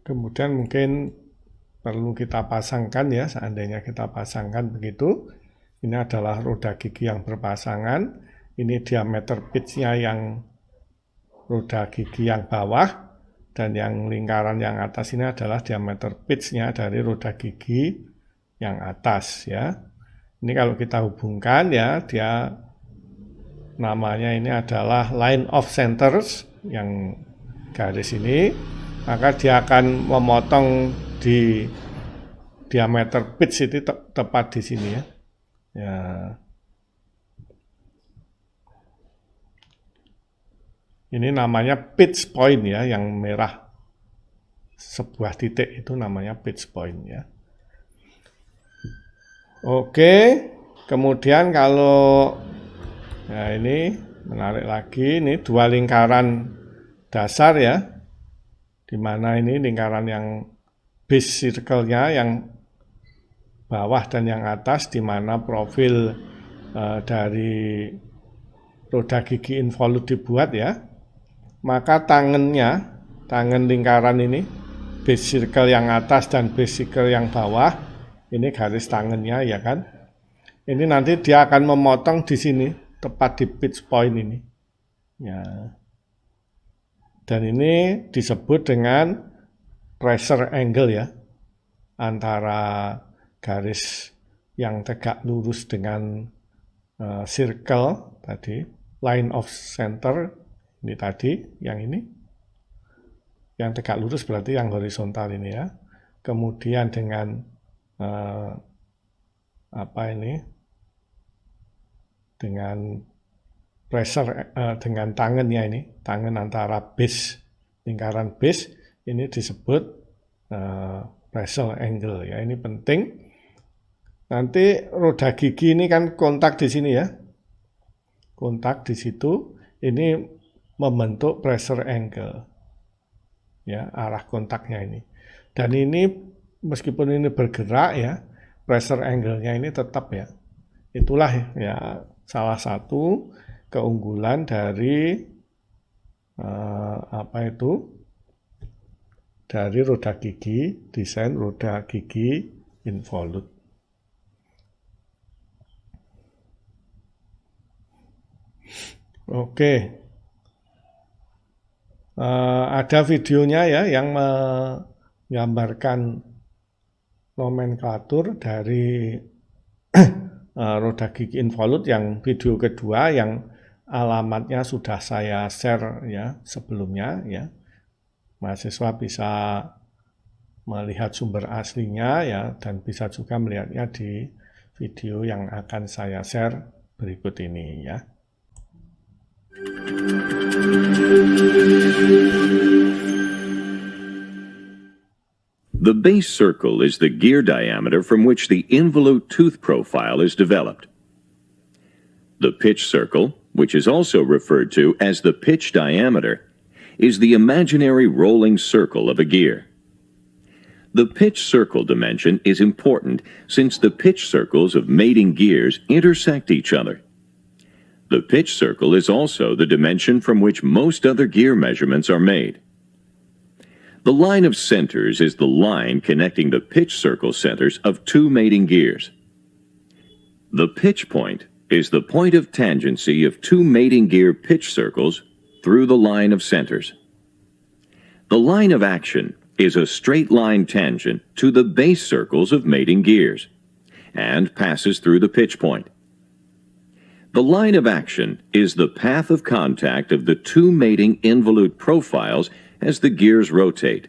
Kemudian mungkin perlu kita pasangkan ya, seandainya kita pasangkan begitu. Ini adalah roda gigi yang berpasangan. Ini diameter pitch-nya yang roda gigi yang bawah, dan yang lingkaran yang atas ini adalah diameter pitch-nya dari roda gigi yang atas ya. Ini kalau kita hubungkan ya, dia namanya ini adalah line of centers, yang garis ini, maka dia akan memotong di diameter pitch itu tepat di sini ya. Ya. Ini namanya pitch point ya, yang merah sebuah titik itu namanya pitch point ya. Oke, kemudian kalau ya ini menarik lagi, ini dua lingkaran dasar ya, di mana ini lingkaran yang base circle-nya yang bawah dan yang atas, di mana profil dari roda gigi involute dibuat ya. Maka tangan lingkaran ini, base circle yang atas dan base circle yang bawah, ini garis tangannya ya kan. Ini nanti dia akan memotong di sini, tepat di pitch point ini. Ya. Dan ini disebut dengan pressure angle ya, antara garis yang tegak lurus dengan circle tadi, line of center ini tadi, yang ini. Yang tegak lurus berarti yang horizontal ini ya. Kemudian dengan dengan pressure, dengan tangannya ini, tangan antara base, lingkaran base, ini disebut pressure angle ya. Ini penting. Nanti roda gigi ini kan kontak di sini ya, kontak di situ, ini membentuk pressure angle ya, arah kontaknya ini. Dan ini meskipun ini bergerak ya, pressure angle-nya ini tetap ya. Itulah ya salah satu keunggulan dari dari roda gigi, desain roda gigi involute. Oke, ada videonya ya yang menggambarkan nomenklatur dari roda gigi involute, yang video kedua yang alamatnya sudah saya share ya sebelumnya ya. Mahasiswa bisa melihat sumber aslinya ya, dan bisa juga melihatnya di video yang akan saya share berikut ini ya. The base circle is the gear diameter from which the involute tooth profile is developed. The pitch circle, which is also referred to as the pitch diameter, is the imaginary rolling circle of a gear. The pitch circle dimension is important since the pitch circles of mating gears intersect each other. The pitch circle is also the dimension from which most other gear measurements are made. The line of centers is the line connecting the pitch circle centers of two mating gears. The pitch point is the point of tangency of two mating gear pitch circles through the line of centers. The line of action is a straight line tangent to the base circles of mating gears and passes through the pitch point. The line of action is the path of contact of the two mating involute profiles as the gears rotate.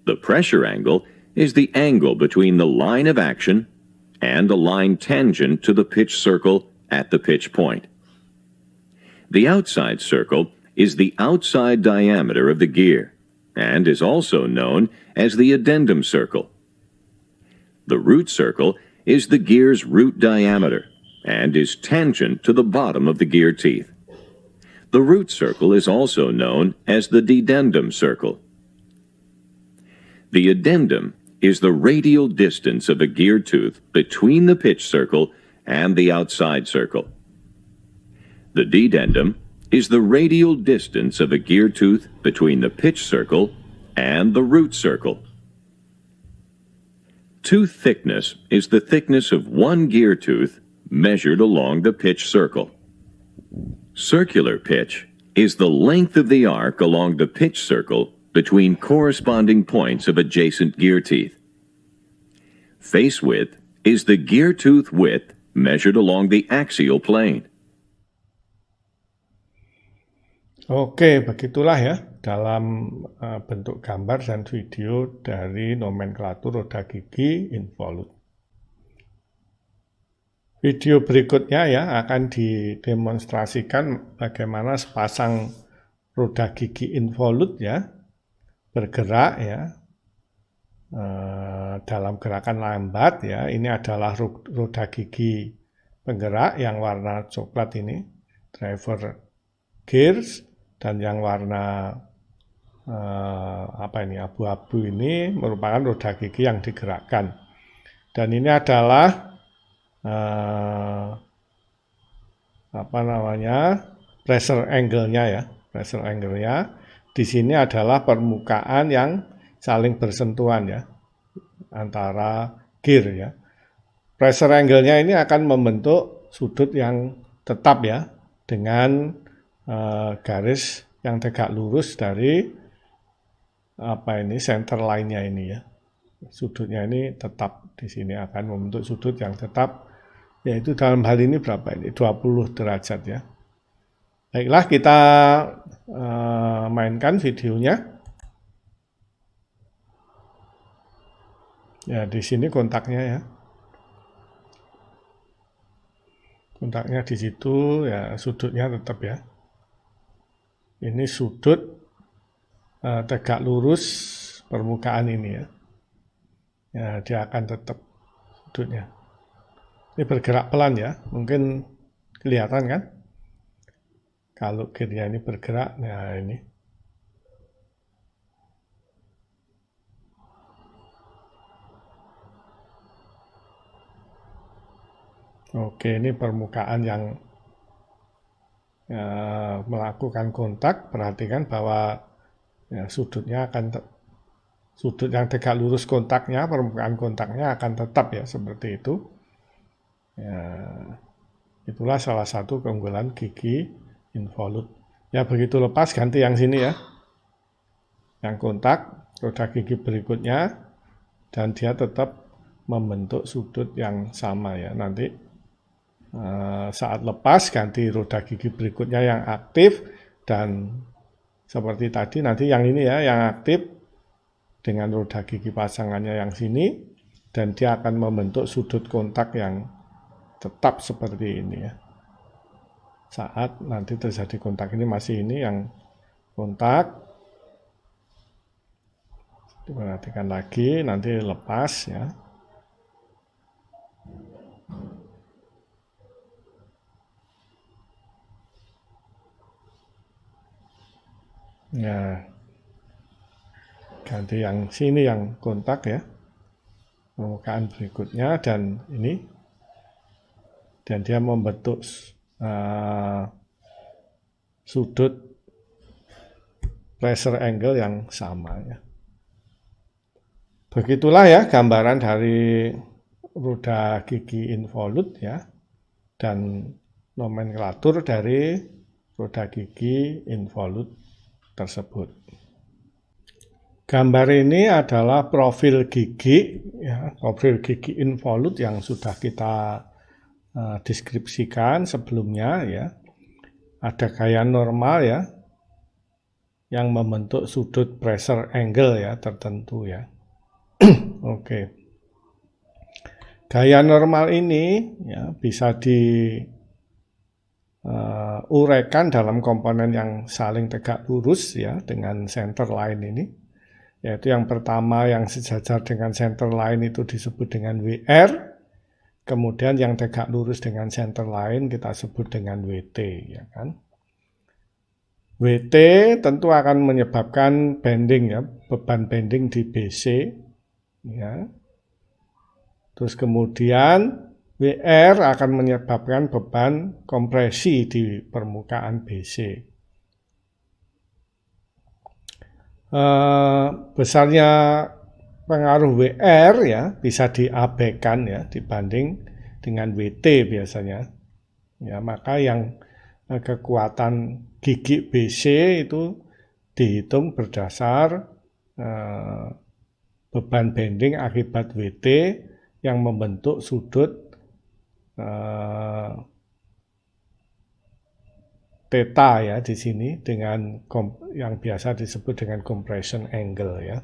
The pressure angle is the angle between the line of action and the line tangent to the pitch circle at the pitch point. The outside circle is the outside diameter of the gear and is also known as the addendum circle. The root circle is the gear's root diameter and is tangent to the bottom of the gear teeth. The root circle is also known as the dedendum circle. The addendum is the radial distance of a gear tooth between the pitch circle and the outside circle. The dedendum is the radial distance of a gear tooth between the pitch circle and the root circle. Tooth thickness is the thickness of one gear tooth measured along the pitch circle. Circular pitch is the length of the arc along the pitch circle between corresponding points of adjacent gear teeth. Face width is the gear tooth width measured along the axial plane. Oke, begitulah ya dalam bentuk gambar dan video dari nomenklatur roda gigi involute. Video berikutnya ya akan didemonstrasikan bagaimana sepasang roda gigi involute ya bergerak ya dalam gerakan lambat ya. Ini adalah roda gigi penggerak yang warna coklat ini, driver gears, dan yang warna abu-abu ini merupakan roda gigi yang digerakkan. Dan ini adalah pressure angle-nya ya. Pressure angle-nya di sini adalah permukaan yang saling bersentuhan ya antara gear ya. Pressure angle-nya ini akan membentuk sudut yang tetap ya dengan garis yang tegak lurus dari center line-nya ini ya. Sudutnya ini tetap di sini akan membentuk sudut yang tetap, yaitu dalam hal ini berapa ini? 20 derajat ya. Baiklah, kita mainkan videonya. Ya, di sini kontaknya ya. Kontaknya di situ ya, sudutnya tetap ya. Ini sudut tegak lurus permukaan ini ya. Ya, dia akan tetap sudutnya. Ini bergerak pelan ya, mungkin kelihatan kan? Kalau gearnya ini bergerak, nah ini. Oke, ini permukaan yang melakukan kontak. Perhatikan bahwa ya, sudutnya akan sudut yang tegak lurus kontaknya, permukaan kontaknya akan tetap ya seperti itu. Ya, itulah salah satu keunggulan gigi involute. Ya begitu lepas ganti yang sini ya, yang kontak roda gigi berikutnya, dan dia tetap membentuk sudut yang sama ya. Nanti saat lepas ganti roda gigi berikutnya yang aktif, dan seperti tadi nanti yang ini ya yang aktif dengan roda gigi pasangannya yang sini, dan dia akan membentuk sudut kontak yang tetap seperti ini ya. Saat nanti terjadi kontak ini masih ini yang kontak. Perhatikan lagi, nanti lepas ya. Ya, ganti yang sini yang kontak ya, permukaan berikutnya, dan ini, dan dia membentuk sudut pressure angle yang sama ya. Begitulah ya gambaran dari roda gigi involute ya, dan nomenklatur dari roda gigi involute tersebut. Gambar ini adalah profil gigi ya, profil gigi involute yang sudah kita deskripsikan sebelumnya ya. Ada gaya normal ya yang membentuk sudut pressure angle ya tertentu ya. Oke. Gaya normal ini ya bisa diuraikan dalam komponen yang saling tegak lurus ya dengan center line ini. Yaitu yang pertama yang sejajar dengan center line itu disebut dengan WR. Kemudian yang tegak lurus dengan center line kita sebut dengan WT ya kan. WT tentu akan menyebabkan bending ya, beban bending di BC ya. Terus kemudian WR akan menyebabkan beban kompresi di permukaan BC. Besarnya pengaruh WR ya bisa diabaikan ya dibanding dengan WT biasanya. Ya, maka yang kekuatan gigi BC itu dihitung berdasar beban bending akibat WT yang membentuk sudut theta ya di sini dengan yang biasa disebut dengan compression angle ya.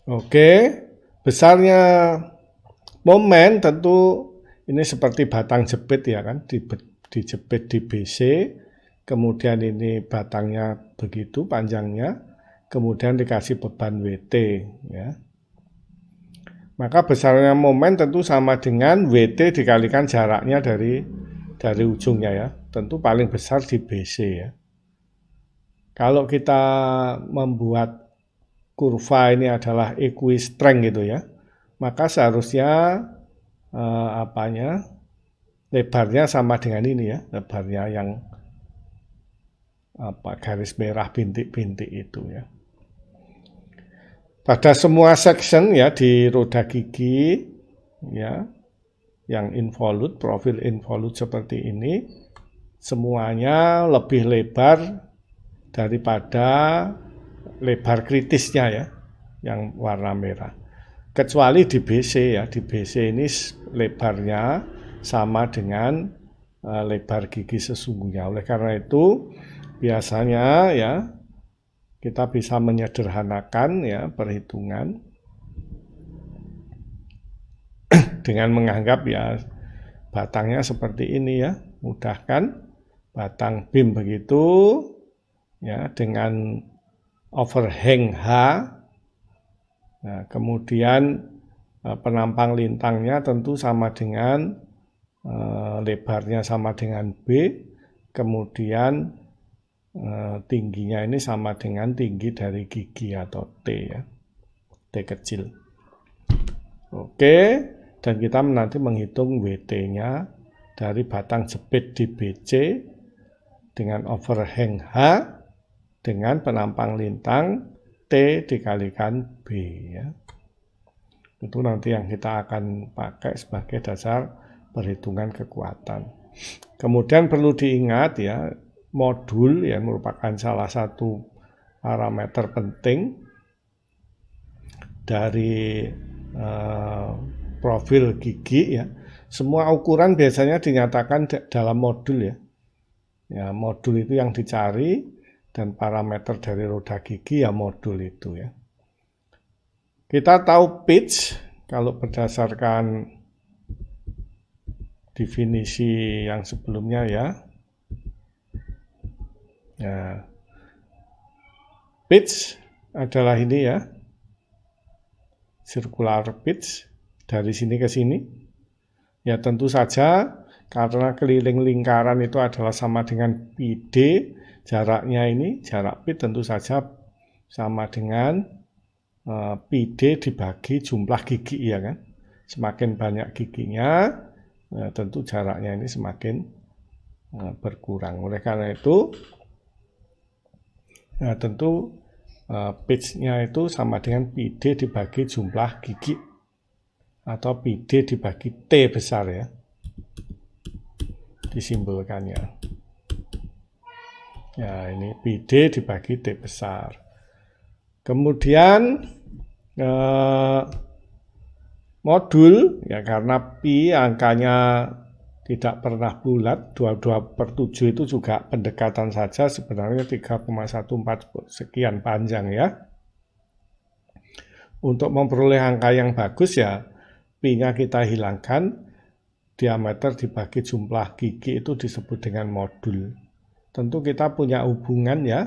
Oke, besarnya momen tentu ini seperti batang jepit ya kan, dijepit di BC, kemudian ini batangnya begitu panjangnya, kemudian dikasih beban WT ya. Maka besarnya momen tentu sama dengan WT dikalikan jaraknya dari ujungnya ya. Tentu paling besar di BC ya. Kalau kita membuat kurva ini adalah equistrength gitu ya, maka seharusnya lebarnya sama dengan ini ya, lebarnya yang garis merah bintik-bintik itu ya. Pada semua section ya di roda gigi ya yang involute, profil involute seperti ini, semuanya lebih lebar daripada lebar kritisnya ya, yang warna merah. Kecuali di BC ya, di BC ini lebarnya sama dengan lebar gigi sesungguhnya. Oleh karena itu biasanya ya kita bisa menyederhanakan ya perhitungan dengan menganggap ya batangnya seperti ini ya, mudah kan? Batang beam begitu ya dengan overhang H. Nah, kemudian penampang lintangnya tentu sama dengan lebarnya sama dengan B, kemudian tingginya ini sama dengan tinggi dari gigi atau T ya, T kecil. Oke, dan kita nanti menghitung WT-nya dari batang jepit di BC dengan overhang H dengan penampang lintang T dikalikan B ya. Itu nanti yang kita akan pakai sebagai dasar perhitungan kekuatan. Kemudian perlu diingat ya, modul yang merupakan salah satu parameter penting dari profil gigi ya. Semua ukuran biasanya dinyatakan dalam modul ya. Ya, modul itu yang dicari dan parameter dari roda gigi ya modul itu ya. Kita tahu pitch kalau berdasarkan definisi yang sebelumnya ya. Ya. Pitch adalah ini ya. Circular pitch dari sini ke sini. Ya tentu saja karena keliling lingkaran itu adalah sama dengan PD, jaraknya ini, jarak pitch tentu saja sama dengan PD dibagi jumlah gigi ya kan. Semakin banyak giginya, tentu jaraknya ini semakin berkurang. Oleh karena itu Nah, tentu pitch-nya itu sama dengan PD dibagi jumlah gigi atau PD dibagi T besar ya, disimbolkannya. Ya, ini PD dibagi T besar. Kemudian modul, ya karena pi angkanya tidak pernah bulat, 22/7 itu juga pendekatan saja, sebenarnya 3,14 sekian panjang ya. Untuk memperoleh angka yang bagus ya, pi-nya kita hilangkan, diameter dibagi jumlah gigi itu disebut dengan modul. Tentu kita punya hubungan ya,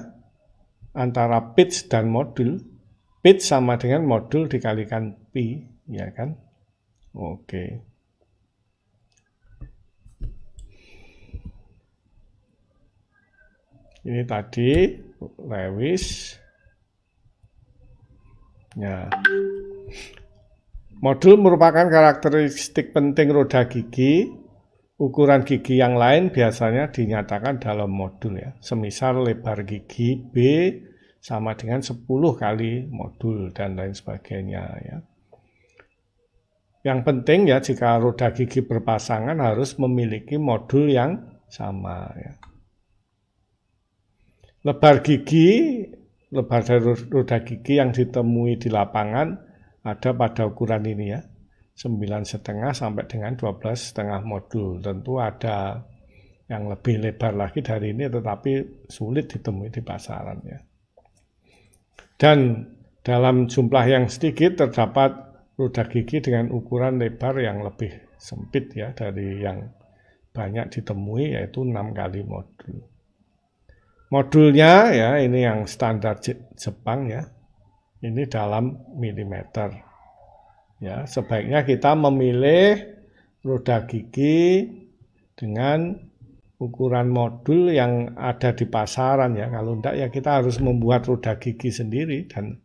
antara pitch dan modul. Pitch sama dengan modul dikalikan pi, ya kan? Oke. Ini tadi Lewis. Ya. Modul merupakan karakteristik penting roda gigi. Ukuran gigi yang lain biasanya dinyatakan dalam modul ya. Semisal lebar gigi B sama dengan 10 kali modul dan lain sebagainya ya. Yang penting ya, jika roda gigi berpasangan harus memiliki modul yang sama ya. Lebar dari roda gigi yang ditemui di lapangan ada pada ukuran ini ya, 9,5 sampai dengan 12,5 modul. Tentu ada yang lebih lebar lagi dari ini, tetapi sulit ditemui di pasaran ya. Dan dalam jumlah yang sedikit terdapat roda gigi dengan ukuran lebar yang lebih sempit ya dari yang banyak ditemui, yaitu 6 kali modul. Modulnya ya, ini yang standar Jepang ya, ini dalam milimeter. Ya, sebaiknya kita memilih roda gigi dengan ukuran modul yang ada di pasaran ya. Kalau enggak ya kita harus membuat roda gigi sendiri, dan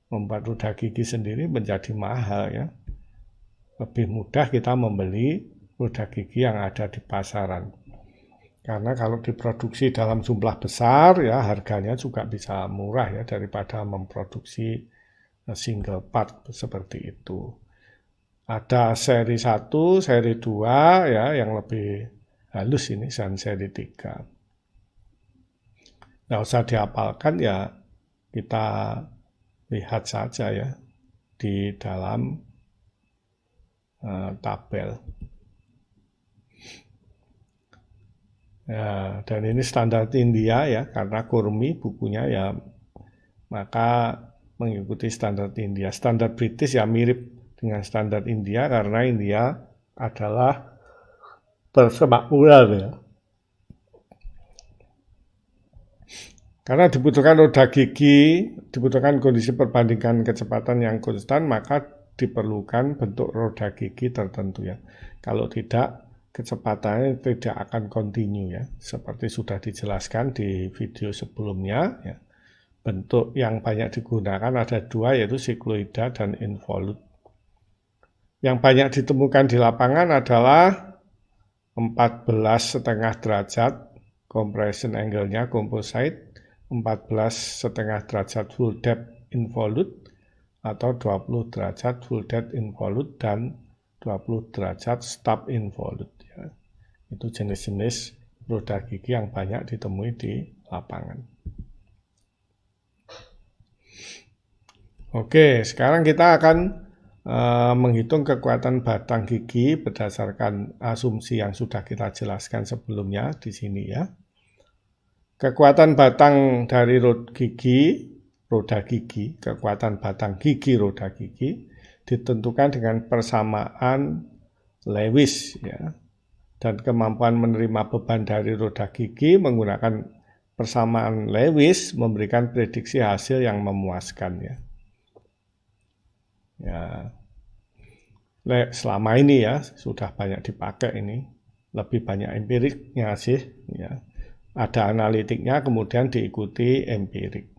membuat roda gigi sendiri menjadi mahal ya. Lebih mudah kita membeli roda gigi yang ada di pasaran. Karena kalau diproduksi dalam jumlah besar ya, harganya juga bisa murah ya daripada memproduksi single part seperti itu. Ada seri 1, seri 2 ya yang lebih halus ini, dan seri 3. Nggak usah dihafalkan ya, kita lihat saja ya di dalam tabel. Ya, dan ini standar India ya, karena Kurmi bukunya ya, maka mengikuti standar India. Standar British ya mirip dengan standar India karena India adalah persemakmuran ya. Karena dibutuhkan roda gigi, dibutuhkan kondisi perbandingan kecepatan yang konstan, maka diperlukan bentuk roda gigi tertentu ya. Kalau tidak, kecepatannya tidak akan kontinu ya, seperti sudah dijelaskan di video sebelumnya ya. Bentuk yang banyak digunakan ada 2, yaitu sikloida dan involute. Yang banyak ditemukan di lapangan adalah 14,5 derajat compression angle-nya composite, 14,5 derajat full depth involute, atau 20 derajat full depth involute, dan 20 derajat stub involute. Itu jenis-jenis roda gigi yang banyak ditemui di lapangan. Oke, sekarang kita akan menghitung kekuatan batang gigi berdasarkan asumsi yang sudah kita jelaskan sebelumnya di sini ya. Kekuatan batang dari roda gigi, kekuatan batang gigi roda gigi ditentukan dengan persamaan Lewis ya. Dan kemampuan menerima beban dari roda gigi menggunakan persamaan Lewis memberikan prediksi hasil yang memuaskan ya. Ya, selama ini ya sudah banyak dipakai ini, lebih banyak empiriknya sih ya. Ada analitiknya kemudian diikuti empirik.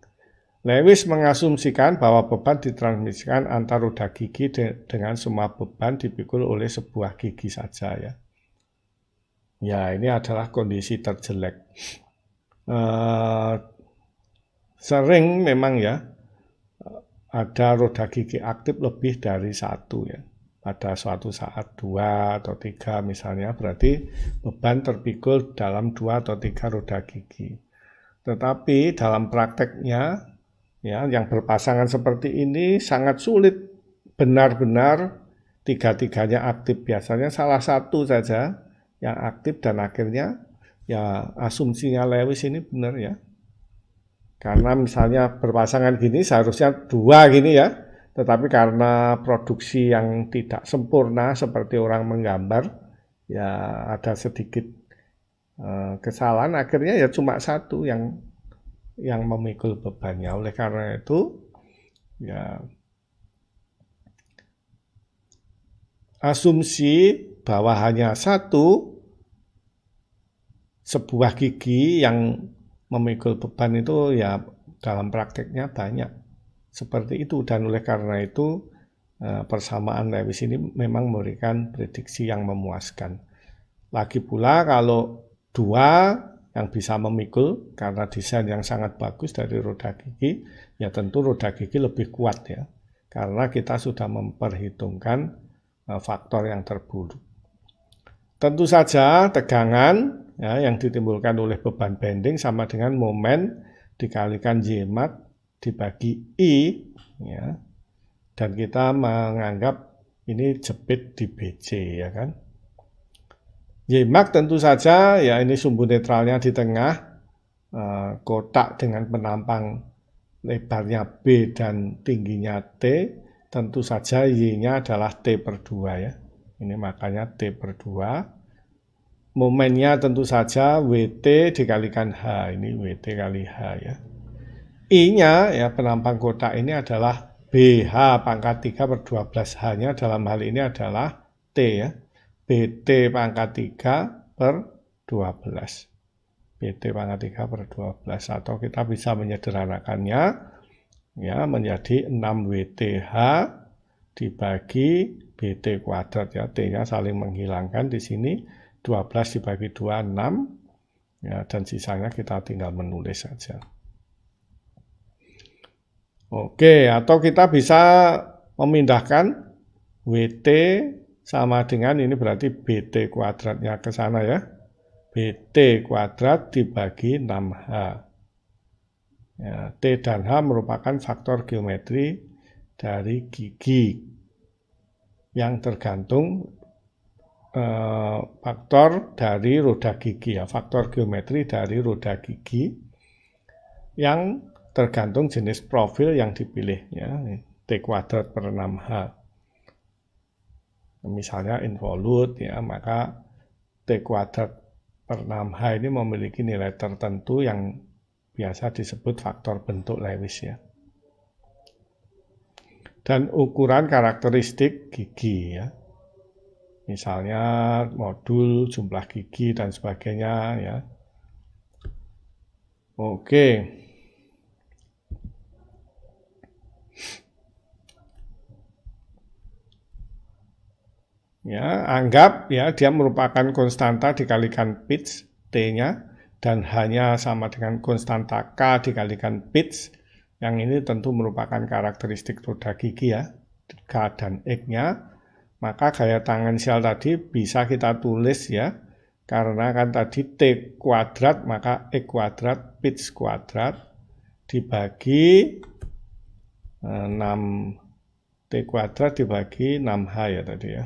Lewis mengasumsikan bahwa beban ditransmisikan antar roda gigi dengan semua beban dipikul oleh sebuah gigi saja ya. Ya, ini adalah kondisi terjelek. sering memang ya ada roda gigi aktif lebih dari satu ya. Pada suatu saat 2 atau 3 misalnya, berarti beban terpikul dalam 2 atau 3 roda gigi. Tetapi dalam prakteknya ya, yang berpasangan seperti ini sangat sulit benar-benar tiga-tiganya aktif. Biasanya salah satu saja yang aktif dan akhirnya ya asumsinya Lewis ini benar ya. Karena misalnya berpasangan gini seharusnya 2 gini ya, tetapi karena produksi yang tidak sempurna seperti orang menggambar, ya ada sedikit kesalahan, akhirnya ya cuma 1 yang memikul bebannya. Oleh karena itu, ya asumsi bahwa hanya 1 sebuah gigi yang memikul beban itu ya dalam prakteknya banyak seperti itu, dan oleh karena itu persamaan Lewis ini memang memberikan prediksi yang memuaskan. Lagi pula kalau 2 yang bisa memikul karena desain yang sangat bagus dari roda gigi, ya tentu roda gigi lebih kuat ya, karena kita sudah memperhitungkan faktor yang terburuk. Tentu saja tegangan ya, yang ditimbulkan oleh beban bending sama dengan momen dikalikan Y-max dibagi I ya, dan kita menganggap ini jepit di BC ya kan. Y-max tentu saja ya ini sumbu netralnya di tengah, kotak dengan penampang lebarnya B dan tingginya T, tentu saja Y-nya adalah T/2 ya. Ini makanya T/2. Momennya tentu saja WT dikalikan H, ini WT kali H ya. I-nya ya penampang kotak ini adalah BH pangkat 3/12, H-nya dalam hal ini adalah T ya. BT pangkat 3/12. BT pangkat 3/12, atau kita bisa menyederhanakannya ya menjadi 6WTH dibagi BT kuadrat ya. T-nya saling menghilangkan di sini. 12 dibagi 2, 6. Ya, dan sisanya kita tinggal menulis saja. Oke, atau kita bisa memindahkan WT sama dengan ini berarti BT kuadratnya ke sana ya. BT kuadrat dibagi 6H. Ya, T dan H merupakan faktor geometri dari gigi yang tergantung faktor dari roda gigi ya, faktor geometri dari roda gigi yang tergantung jenis profil yang dipilih ya, T kuadrat per 6H. Misalnya involute ya, maka T kuadrat per 6H ini memiliki nilai tertentu yang biasa disebut faktor bentuk Lewis ya. Dan ukuran karakteristik gigi ya. Misalnya modul, jumlah gigi, dan sebagainya ya. Oke. Ya, anggap ya dia merupakan konstanta dikalikan pitch T-nya, dan hanya sama dengan konstanta K dikalikan pitch. Yang ini tentu merupakan karakteristik roda gigi ya, K dan X-nya. Maka gaya tangensial tadi bisa kita tulis ya, karena kan tadi T kuadrat maka X kuadrat pitch kuadrat dibagi 6 T kuadrat dibagi 6H ya tadi ya.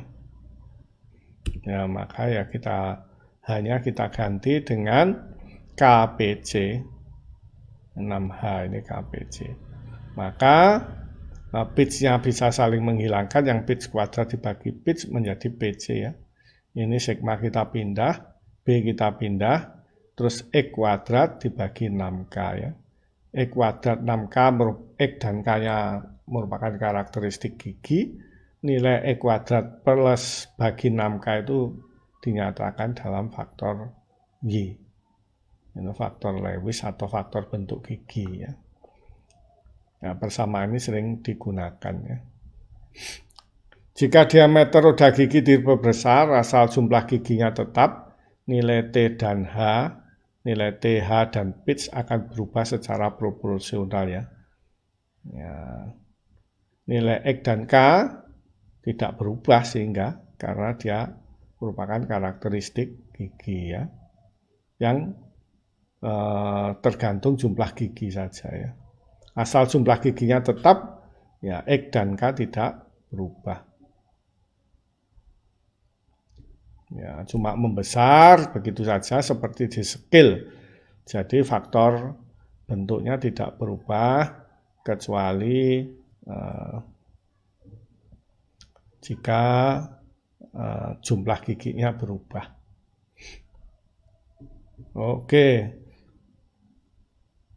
Ya maka ya kita ganti dengan KPC 6H ini KPC. Maka pitch-nya bisa saling menghilangkan, yang pitch kuadrat dibagi pitch menjadi PC ya. Ini sigma kita pindah, B kita pindah, terus X kuadrat dibagi 6K ya. X kuadrat 6K, X dan K-nya merupakan karakteristik gigi. Nilai X kuadrat plus bagi 6K itu dinyatakan dalam faktor Y. Ini faktor Lewis atau faktor bentuk gigi ya. Nah, persamaan ini sering digunakan ya. Jika diameter roda gigi diperbesar asal jumlah giginya tetap, nilai T dan H nilai TH dan pitch akan berubah secara proporsional ya. Nilai X dan K tidak berubah sehingga karena dia merupakan karakteristik gigi ya, yang tergantung jumlah gigi saja ya. Asal jumlah giginya tetap, ya X dan K tidak berubah. Ya, cuma membesar begitu saja seperti di scale. Jadi faktor bentuknya tidak berubah kecuali jika jumlah giginya berubah. Oke.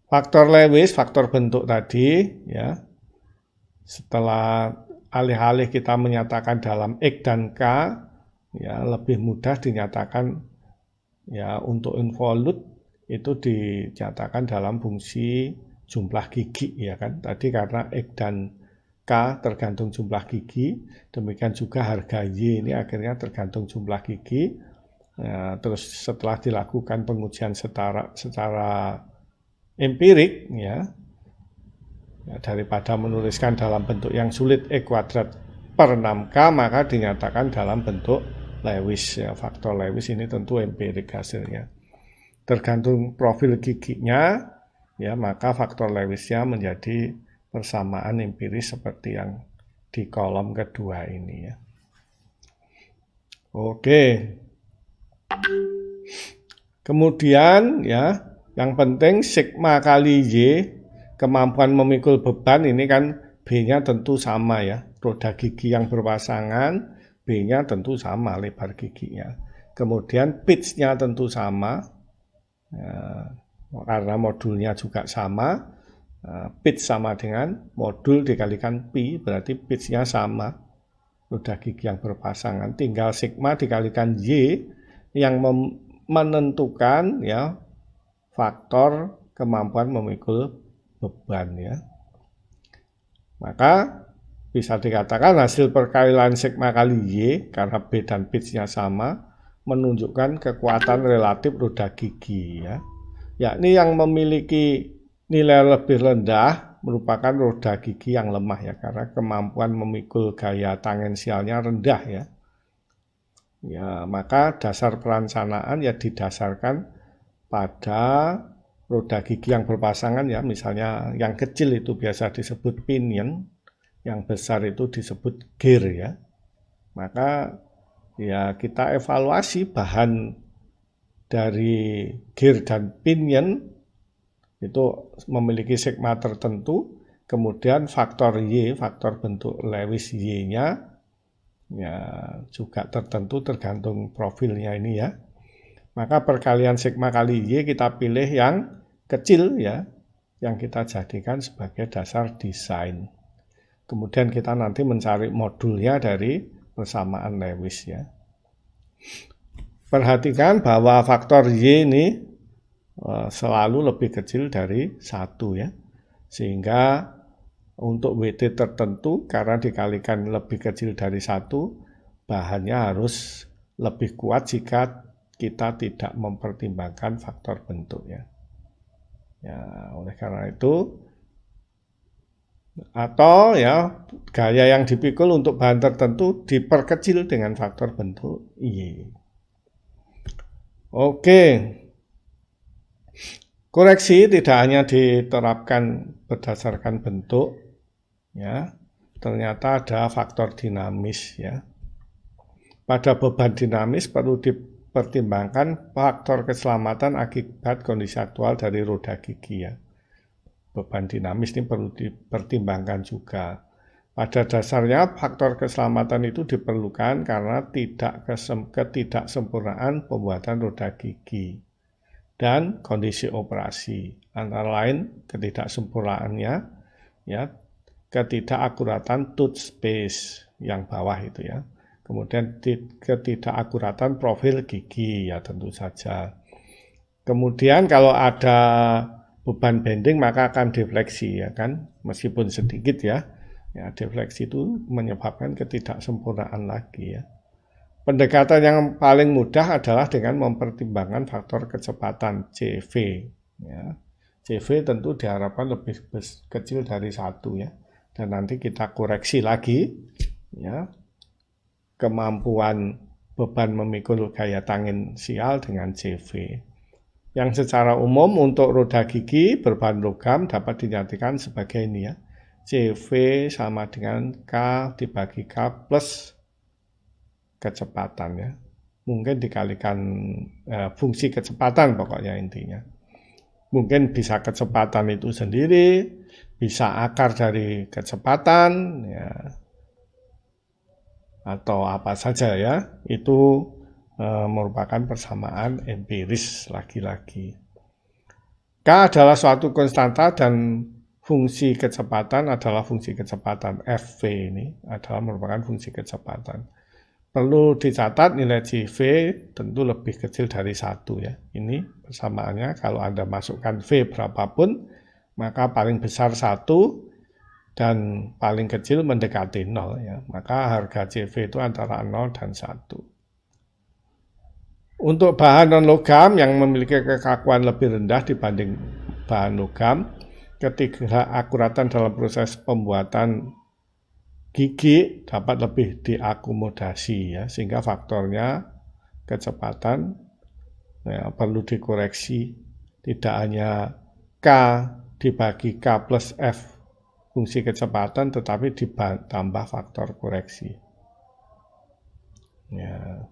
Faktor Lewis, faktor bentuk tadi ya. Setelah alih-alih kita menyatakan dalam X dan K, ya lebih mudah dinyatakan ya untuk involute itu dinyatakan dalam fungsi jumlah gigi ya kan. Tadi karena X dan K tergantung jumlah gigi, demikian juga harga Y ini akhirnya tergantung jumlah gigi. Ya, terus setelah dilakukan pengujian secara empirik ya, daripada menuliskan dalam bentuk yang sulit X kuadrat per 6K, maka dinyatakan dalam bentuk Lewis ya. Faktor Lewis ini tentu empirik hasilnya. Tergantung profil giginya ya, maka faktor Lewisnya menjadi persamaan empiris seperti yang di kolom kedua ini ya. Oke. Kemudian ya, yang penting sigma kali Y, kemampuan memikul beban ini kan B-nya tentu sama ya. Roda gigi yang berpasangan, B-nya tentu sama lebar giginya. Kemudian pitch-nya tentu sama, ya, karena modulnya juga sama. Pitch sama dengan modul dikalikan pi, berarti pitch-nya sama. Roda gigi yang berpasangan, tinggal sigma dikalikan Y yang menentukan ya faktor kemampuan memikul beban ya. Maka bisa dikatakan hasil perkalian sigma kali Y karena B dan pitch-nya sama menunjukkan kekuatan relatif roda gigi ya. Yakni yang memiliki nilai lebih rendah merupakan roda gigi yang lemah ya, karena kemampuan memikul gaya tangensialnya rendah ya. Ya, maka dasar perencanaan ya didasarkan pada roda gigi yang berpasangan ya, misalnya yang kecil itu biasa disebut pinion, yang besar itu disebut gear ya. Maka ya kita evaluasi bahan dari gear dan pinion itu memiliki sigma tertentu, kemudian faktor Y, faktor bentuk Lewis Y-nya ya juga tertentu tergantung profilnya ini ya. Maka perkalian sigma kali Y kita pilih yang kecil ya, yang kita jadikan sebagai dasar desain. Kemudian kita nanti mencari modulnya dari persamaan Lewis ya. Perhatikan bahwa faktor Y ini selalu lebih kecil dari 1 ya. Sehingga untuk WT tertentu karena dikalikan lebih kecil dari 1, bahannya harus lebih kuat jika kita tidak mempertimbangkan faktor bentuk ya. Ya, oleh karena itu atau ya gaya yang dipikul untuk bahan tertentu diperkecil dengan faktor bentuk Y. Oke. Koreksi tidak hanya diterapkan berdasarkan bentuk ya. Ternyata ada faktor dinamis ya. Pada beban dinamis perlu dipertimbangkan faktor keselamatan akibat kondisi aktual dari roda gigi ya. Beban dinamis ini perlu dipertimbangkan juga. Pada dasarnya faktor keselamatan itu diperlukan karena ketidaksempurnaan pembuatan roda gigi dan kondisi operasi. Antara lain ketidaksempurnaannya ya, ketidakakuratan tooth space yang bawah itu ya. Kemudian ketidakakuratan profil gigi ya tentu saja. Kemudian kalau ada beban bending maka akan defleksi ya kan, meskipun sedikit ya. Ya defleksi itu menyebabkan ketidaksempurnaan lagi ya. Pendekatan yang paling mudah adalah dengan mempertimbangkan faktor kecepatan CV. Ya. CV tentu diharapkan lebih kecil dari 1 ya. Dan nanti kita koreksi lagi ya, kemampuan beban memikul gaya tangensial dengan CV. Yang secara umum untuk roda gigi berbahan logam dapat dinyatakan sebagai ini ya. CV sama dengan K dibagi K plus kecepatan ya. Mungkin dikalikan fungsi kecepatan pokoknya intinya. Mungkin bisa kecepatan itu sendiri, bisa akar dari kecepatan ya, atau apa saja ya. Itu merupakan persamaan empiris lagi-lagi. K adalah suatu konstanta dan fungsi kecepatan adalah fungsi kecepatan. FV ini adalah merupakan fungsi kecepatan. Perlu dicatat nilai CV tentu lebih kecil dari 1 ya. Ini persamaannya kalau Anda masukkan V berapapun, maka paling besar 1 dan paling kecil mendekati 0 ya. Maka harga CV itu antara 0 dan 1. Untuk bahan non-logam yang memiliki kekakuan lebih rendah dibanding bahan logam, ketidakakuratan dalam proses pembuatan gigi dapat lebih diakomodasi ya, sehingga faktornya kecepatan ya, perlu dikoreksi, tidak hanya K dibagi K plus F fungsi kecepatan, tetapi ditambah faktor koreksi ya,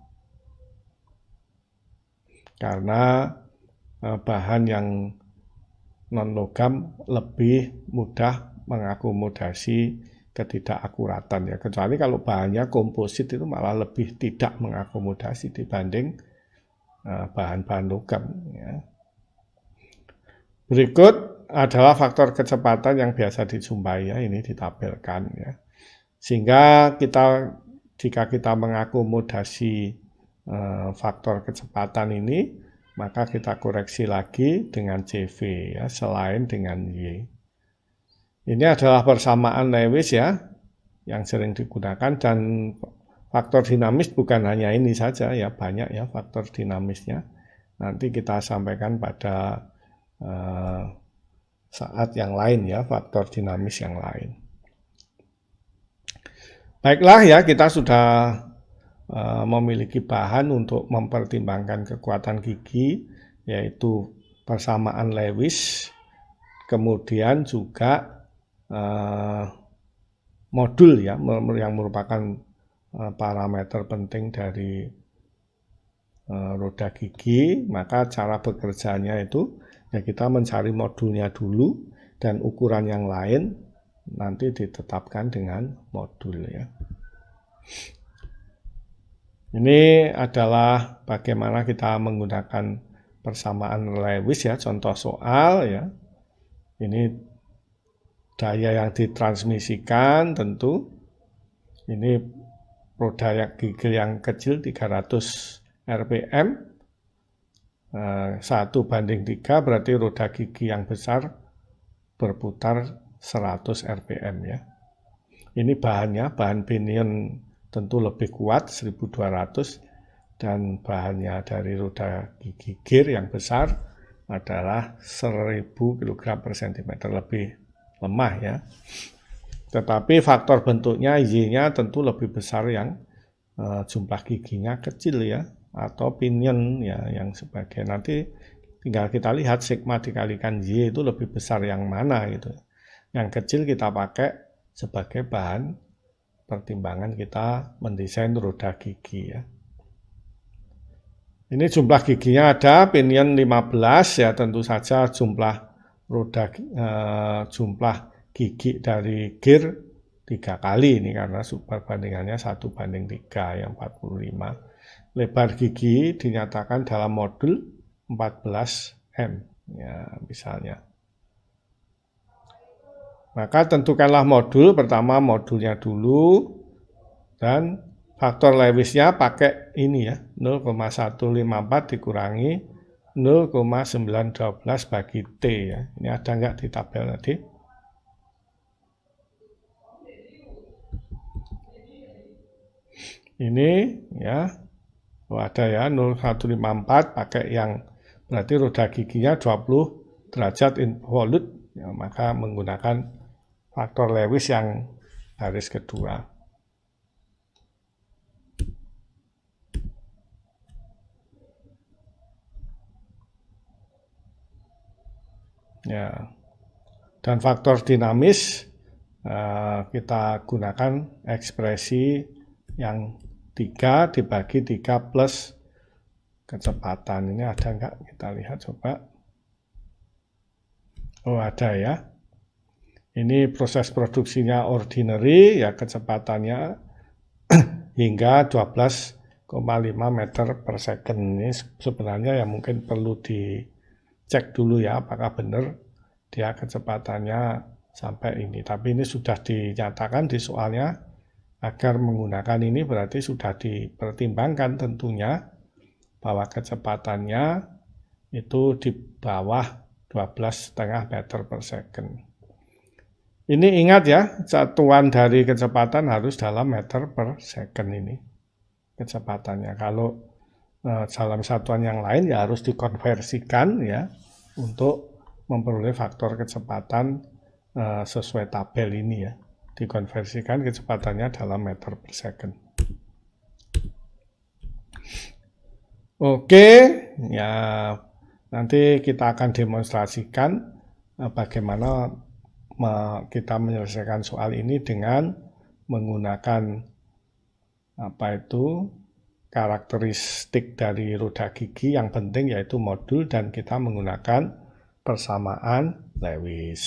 karena bahan yang non-logam lebih mudah mengakomodasi ketidakakuratan ya, kecuali kalau bahannya komposit itu malah lebih tidak mengakomodasi dibanding bahan-bahan logam ya. Berikut adalah faktor kecepatan yang biasa dijumpai ya, ini ditampilkan ya. Sehingga jika kita mengakomodasi faktor kecepatan ini, maka kita koreksi lagi dengan CV ya, selain dengan Y. Ini adalah persamaan Lewis ya, yang sering digunakan, dan faktor dinamis bukan hanya ini saja ya, banyak ya faktor dinamisnya. Nanti kita sampaikan pada saat yang lain ya, faktor dinamis yang lain. Baiklah ya, kita sudah memiliki bahan untuk mempertimbangkan kekuatan gigi, yaitu persamaan Lewis, kemudian juga modul ya, yang merupakan parameter penting dari roda gigi. Maka cara bekerjanya itu ya, kita mencari modulnya dulu dan ukuran yang lain nanti ditetapkan dengan modul ya. Ini adalah bagaimana kita menggunakan persamaan Lewis ya, contoh soal ya. Ini daya yang ditransmisikan tentu. Ini roda gigi yang kecil 300 rpm. 1 banding 3 berarti roda gigi yang besar berputar 100 rpm ya. Ini bahannya, bahan pinion tentu lebih kuat 1200, dan bahannya dari roda gigi gear yang besar adalah 1000 kg per cm, lebih lemah ya. Tetapi faktor bentuknya Y-nya tentu lebih besar yang jumlah giginya kecil ya, atau pinion ya yang sebagai, nanti tinggal kita lihat sigma dikalikan Y itu lebih besar yang mana gitu. Yang kecil kita pakai sebagai bahan pertimbangan kita mendesain roda gigi ya. Ini jumlah giginya ada, pinion 15 ya, tentu saja jumlah roda jumlah gigi dari gear 3 kali ini karena perbandingannya 1:3 yang 45. Lebar gigi dinyatakan dalam modul 14 M ya misalnya. Maka tentukanlah modul, pertama modulnya dulu, dan faktor Lewisnya pakai ini ya, 0,154 dikurangi 0,912 bagi T ya. Ini ada nggak di tabel tadi? Ini ya, ada ya 0154 pakai yang berarti roda giginya 20 derajat involute, ya, maka menggunakan faktor Lewis yang baris kedua. Ya, dan faktor dinamis kita gunakan ekspresi yang 3 dibagi 3 plus kecepatan. Ini ada enggak? Kita lihat coba. Oh, ada ya. Ini proses produksinya ordinary, ya kecepatannya hingga 12,5 meter per second. Ini sebenarnya ya mungkin perlu dicek dulu ya apakah benar dia kecepatannya sampai ini. Tapi ini sudah dinyatakan di soalnya, agar menggunakan ini berarti sudah dipertimbangkan tentunya bahwa kecepatannya itu di bawah 12,5 meter per second. Ini ingat ya, satuan dari kecepatan harus dalam meter per second ini kecepatannya. Kalau dalam satuan yang lain ya harus dikonversikan ya untuk memperoleh faktor kecepatan sesuai tabel ini ya. Dikonversikan kecepatannya dalam meter per second. Oke, ya nanti kita akan demonstrasikan bagaimana kita menyelesaikan soal ini dengan menggunakan karakteristik dari roda gigi yang penting yaitu modul, dan kita menggunakan persamaan Lewis.